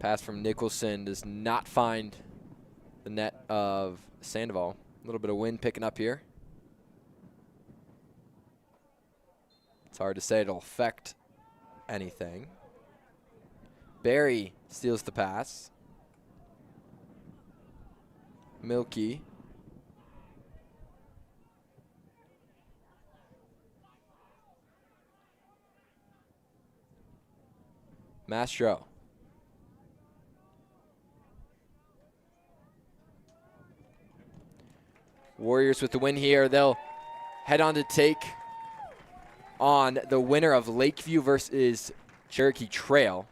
Pass from Nicholson does not find the net of Sandoval. A little bit of wind picking up here. It's hard to say it'll affect anything. Barry steals the pass. Milky. Mastro. Warriors with the win here. They'll head on to take on the winner of Lakeview versus Cherokee Trail.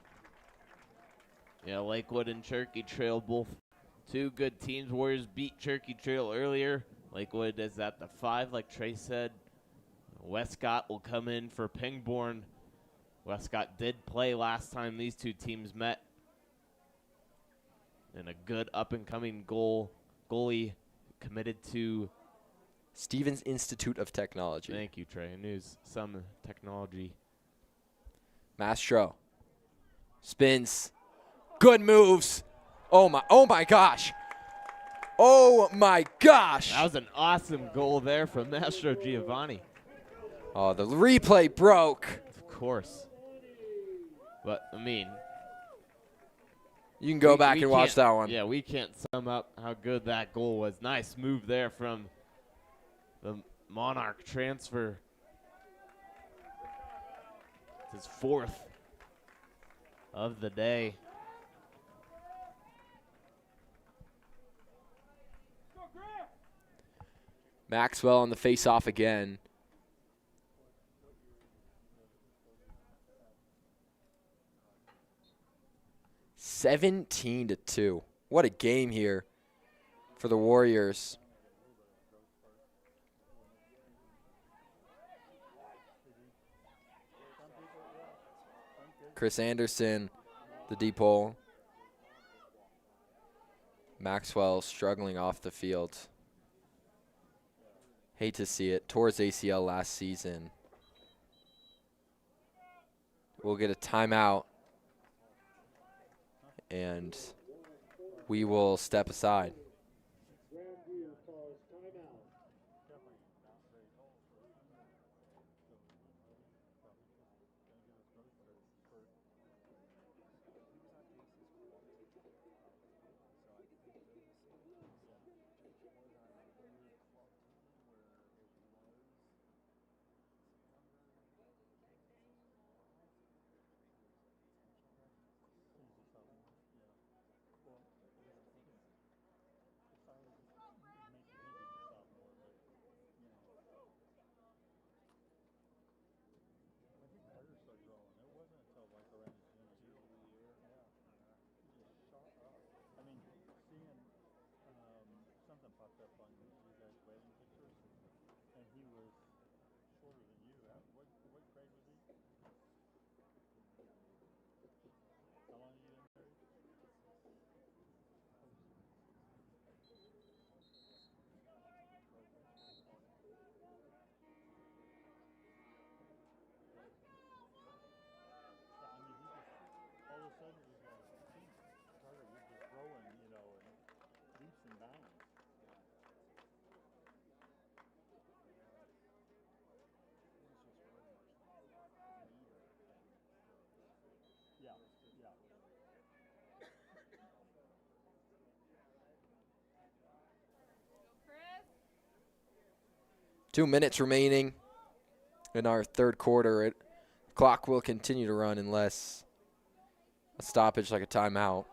Yeah, Lakewood and Cherokee Trail, both two good teams. Warriors beat Cherokee Trail earlier. Lakewood is at the 5, like Trey said. Westcott will come in for Pangborn. Westcott did play last time these two teams met. And a good up-and-coming goalie committed to Stevens Institute of Technology. Thank you, Trey. News some technology. Mastro spins. Good moves. Oh my gosh. Oh my gosh. That was an awesome goal there from Mastro Giovanni. Oh, the replay broke. Of course. But, I mean, you can go back and watch that one. Yeah, we can't sum up how good that goal was. Nice move there from the Monarch transfer. It's his 4th of the day. Maxwell on the face-off again. (17-2). What a game here for the Warriors. Chris Anderson, the deep hole. Maxwell struggling off the field. Hate to see it. Tore his ACL last season. We'll get a timeout, and we will step aside. Grandview calls timeout. 2 minutes remaining in our third quarter. The clock will continue to run unless a stoppage like a timeout.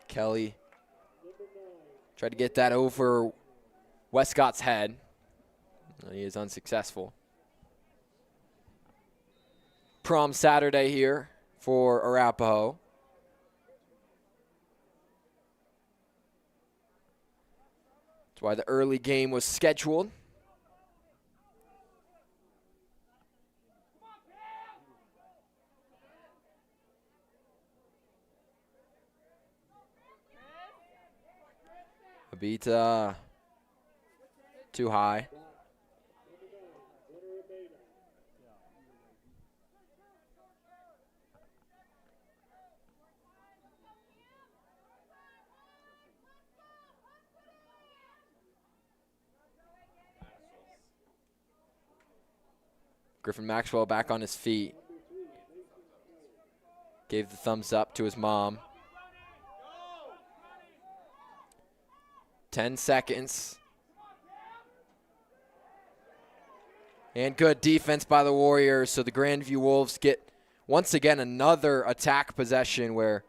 Kelly tried to get that over Westcott's head. He is unsuccessful. Prom Saturday here for Arapahoe. That's why the early game was scheduled. beat too high. Griffin Maxwell back on his feet. Gave the thumbs up to his mom. 10 seconds. And good defense by the Warriors. So the Grandview Wolves get, once again, another attack possession where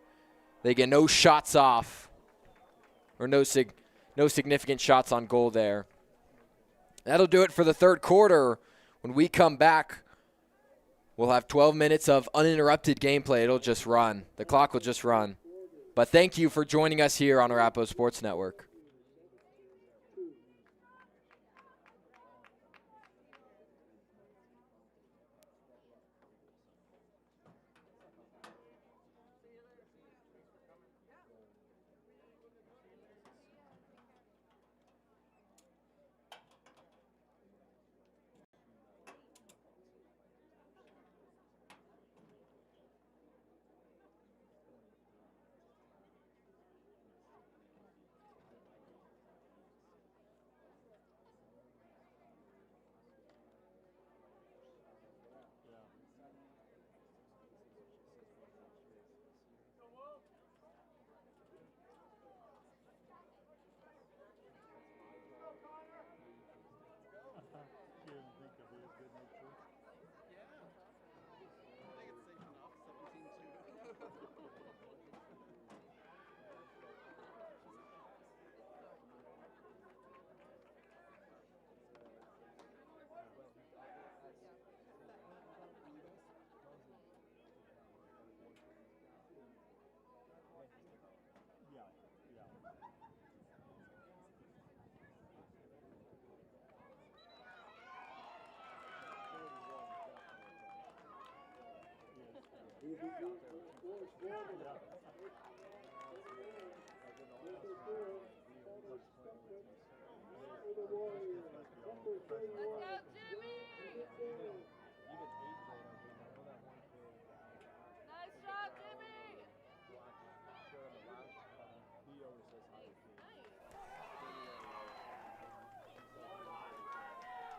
they get no shots off. Or no significant shots on goal there. That'll do it for the third quarter. When we come back, we'll have 12 minutes of uninterrupted gameplay. It'll just run. The clock will just run. But thank you for joining us here on Arapahoe Sports Network.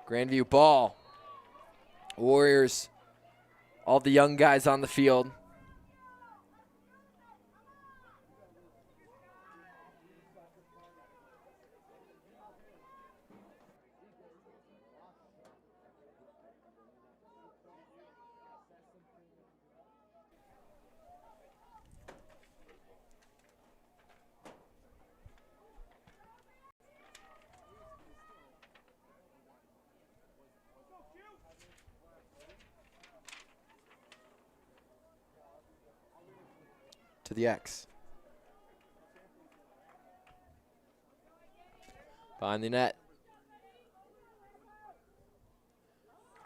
Grandview ball. Warriors, all the young guys on the field. To the X. Behind the net.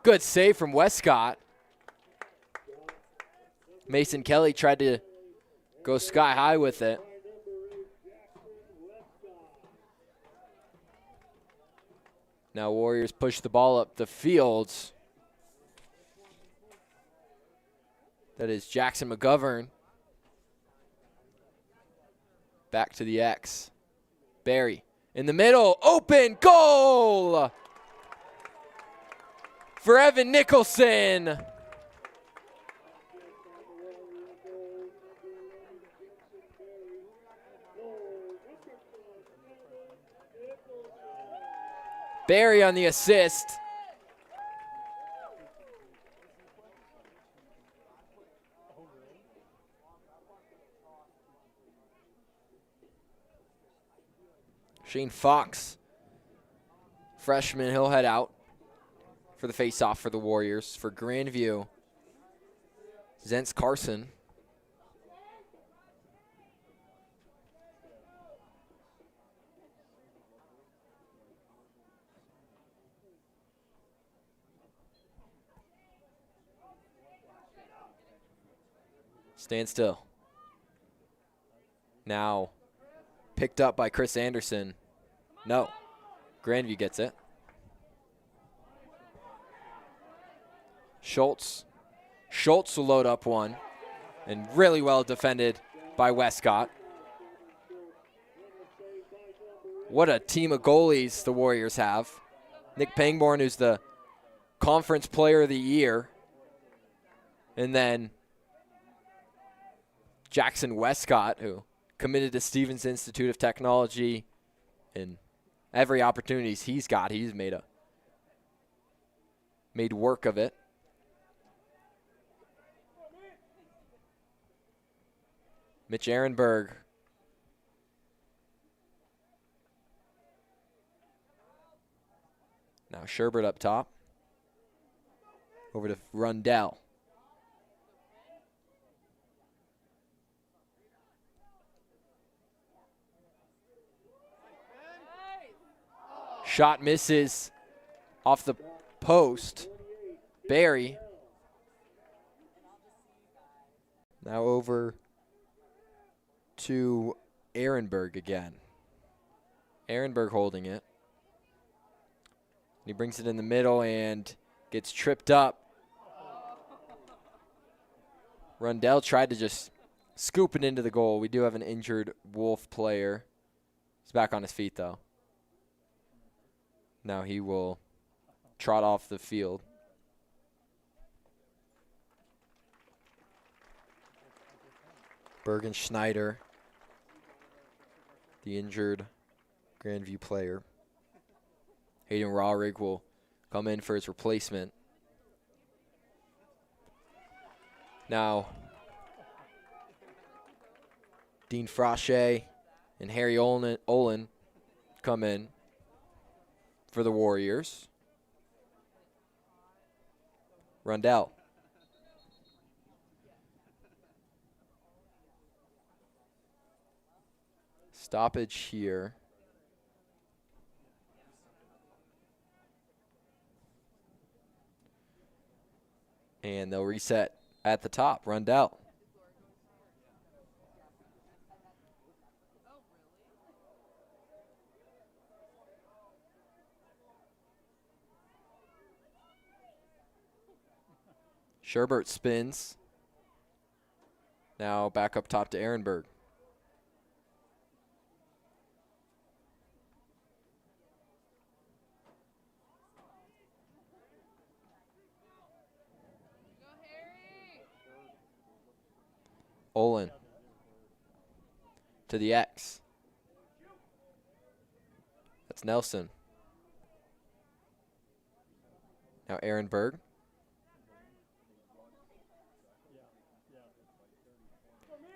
Good save from Westcott. Mason Kelly tried to go sky high with it. Now Warriors push the ball up the field. That is Jackson McGovern. Back to the X. Barry in the middle. Open goal for Evan Nicholson. Barry on the assist. Shane Fox, freshman, he'll head out for the face-off for the Warriors. For Grandview, Zentz Carson. Stand still. Now picked up by Chris Anderson. No. Grandview gets it. Schultz. Schultz will load up one. And really well defended by Westcott. What a team of goalies the Warriors have. Nick Pangborn, who's the Conference Player of the Year. And then Jackson Westcott, who committed to Stevens Institute of Technology. And every opportunity he's got, he's made work of it. Mitch Ehrenberg. Now Sherbert up top. Over to Rundell. Shot misses off the post. Barry. Now over to Ehrenberg again. Ehrenberg holding it. He brings it in the middle and gets tripped up. Rundell tried to just scoop it into the goal. We do have an injured Wolf player. He's back on his feet, though. Now he will trot off the field. Bergen Schneider, the injured Grandview player. Hayden Rawrig will come in for his replacement. Now, Dean Frasche and Harry Olin come in for the Warriors. Rundell. Stoppage here. And they'll reset at the top. Rundell. Sherbert spins. Now back up top to Ehrenberg. Olin to the X. That's Nelson. Now Ehrenberg.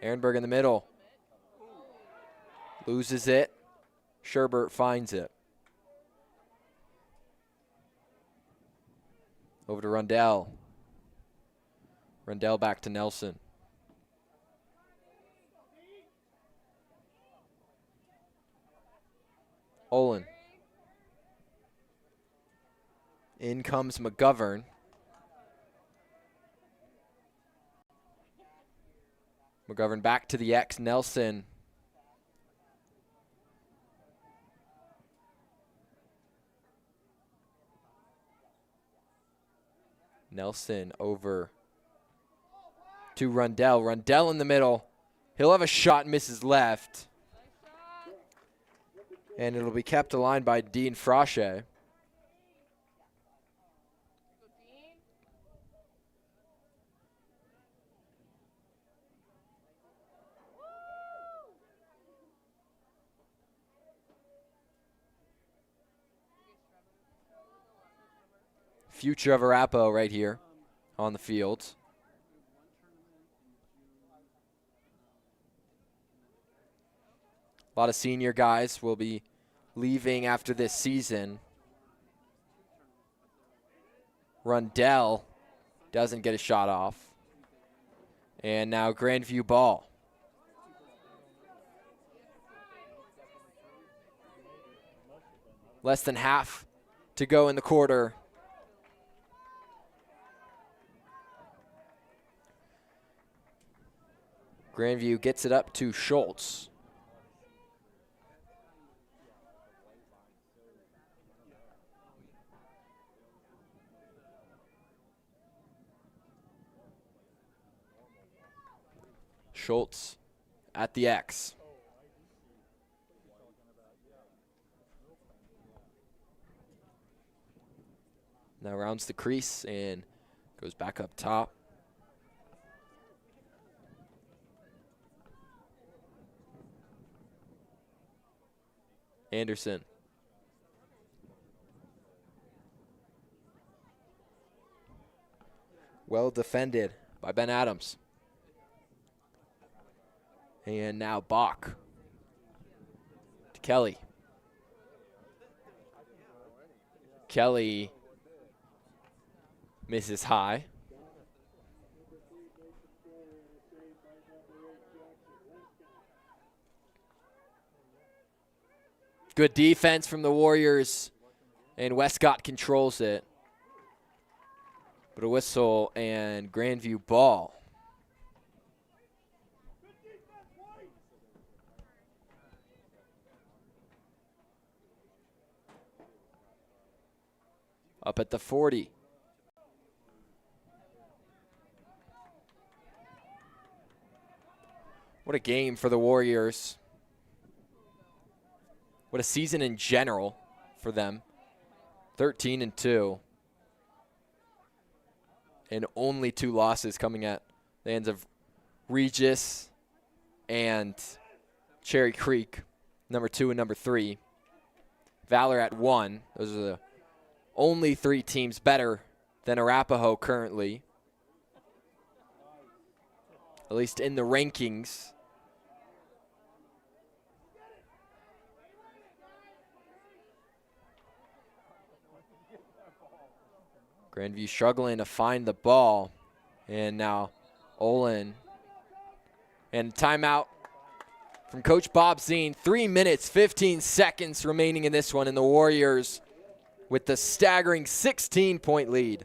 Ehrenberg in the middle. Loses it. Sherbert finds it. Over to Rundell. Rundell back to Nelson. Olin. In comes McGovern. McGovern back to the X. Nelson. Nelson over to Rundell. Rundell in the middle. He'll have a shot, misses left. And it'll be kept aligned by Dean Frasche. Future of Arapahoe right here on the field. A lot of senior guys will be leaving after this season. Rundell doesn't get a shot off. And now Grandview ball. Less than half to go in the quarter. Grandview gets it up to Schultz. Schultz at the X. Now rounds the crease and goes back up top. Anderson. Well defended by Ben Adams. And now Bach to Kelly. Kelly misses high. Good defense from the Warriors, and Westcott controls it. But a whistle and Grandview ball. Up at the 40. What a game for the Warriors. What a season in general for them. 13-2. And only 2 losses coming at the hands of Regis and Cherry Creek, number 2 and number 3. Valor at 1. Those are the only 3 teams better than Arapahoe currently, at least in the rankings. Grandview struggling to find the ball. And now Olin. And timeout from Coach Bob Zine. 3 minutes, 15 seconds remaining in this one. And the Warriors with the staggering 16-point lead.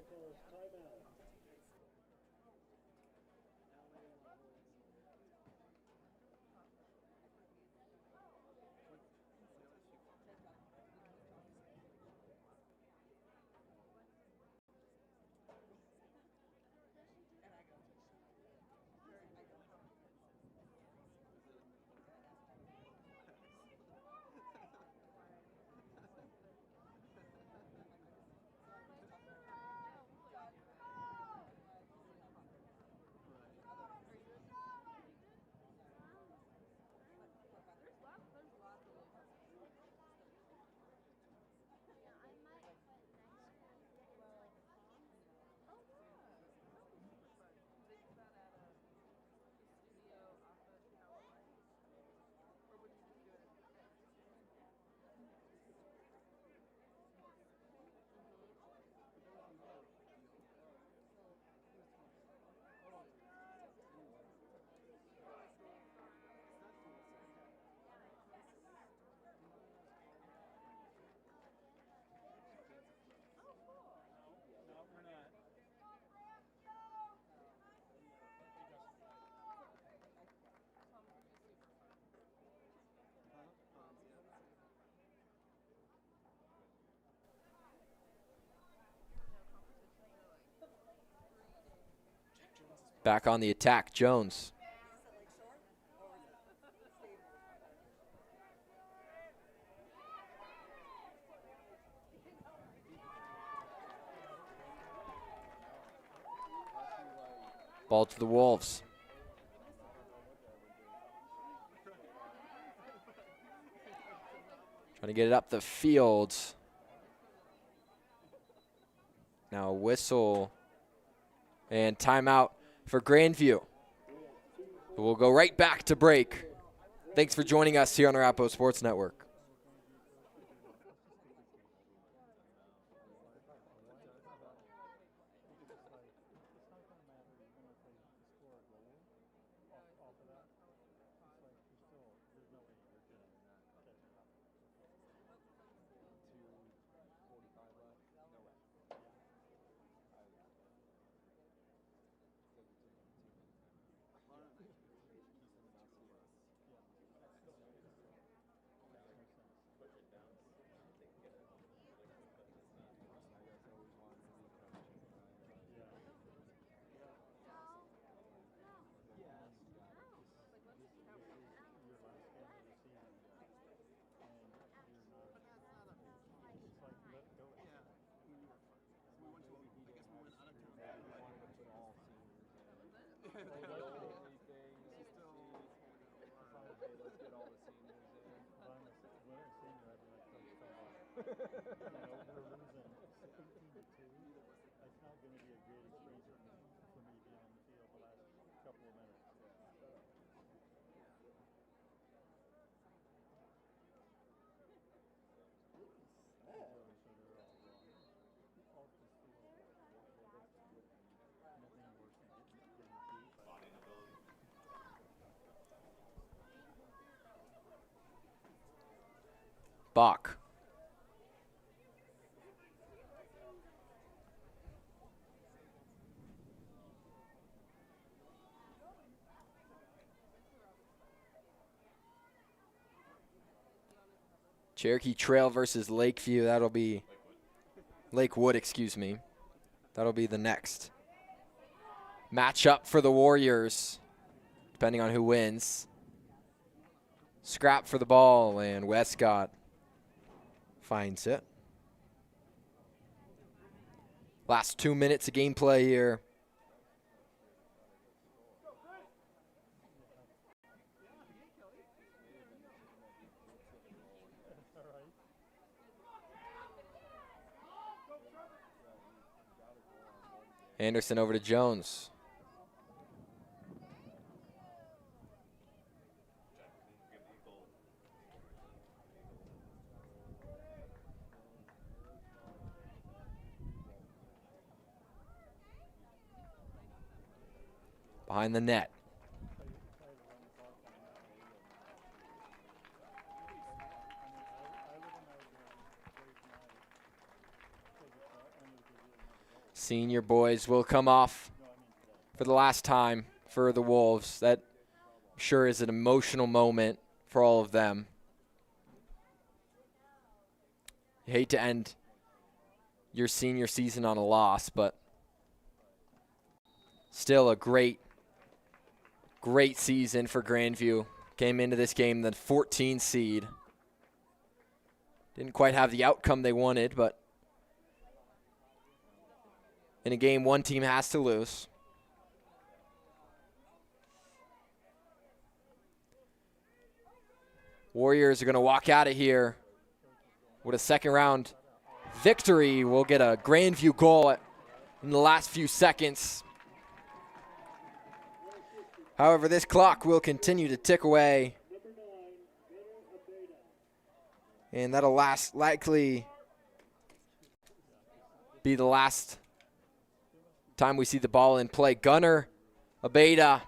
Back on the attack, Jones. Ball to the Wolves. Trying to get it up the field. Now a whistle and timeout for Grandview. We'll go right back to break. Thanks for joining us here on Arapahoe Sports Network. That's not going to be a great experience for me to be on the field the last couple of minutes. Bach. Cherokee Trail versus Lakeview. That'll be Lakewood, excuse me. That'll be the next matchup for the Warriors, depending on who wins. Scrap for the ball, and Westcott finds it. Last 2 minutes of gameplay here. Anderson over to Jones. Behind the net. Senior boys will come off for the last time for the Wolves. That I'm sure is an emotional moment for all of them. You hate to end your senior season on a loss, but still a great season for Grandview. Came into this game the 14 seed. Didn't quite have the outcome they wanted, but in a game one team has to lose. Warriors are going to walk out of here with a second round victory. We'll get a Grandview goal in the last few seconds. However, this clock will continue to tick away. And that'll likely be the last time we see the ball in play. Gunnar Abeda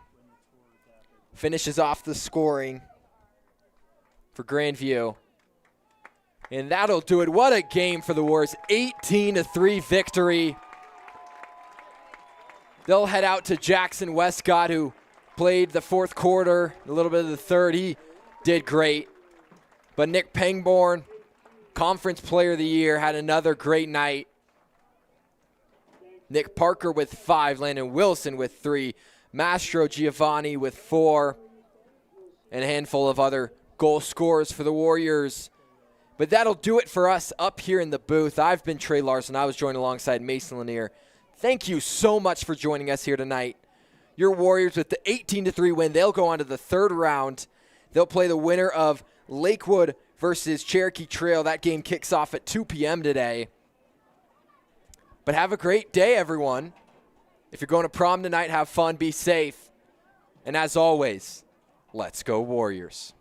finishes off the scoring for Grandview. And that'll do it. What a game for the Warriors. 18-3 victory. They'll head out to Jackson Westcott, who played the fourth quarter, a little bit of the third. He did great. But Nick Pangborn, Conference Player of the Year, had another great night. Nick Parker with 5, Landon Wilson with 3, Mastro Giovanni with 4, and a handful of other goal scorers for the Warriors. But that'll do it for us up here in the booth. I've been Trey Larson. I was joined alongside Mason Lanier. Thank you so much for joining us here tonight. Your Warriors with the 18-3 win. They'll go on to the third round. They'll play the winner of Lakewood versus Cherokee Trail. That game kicks off at 2 p.m. today. But have a great day, everyone. If you're going to prom tonight, have fun, be safe. And as always, let's go Warriors.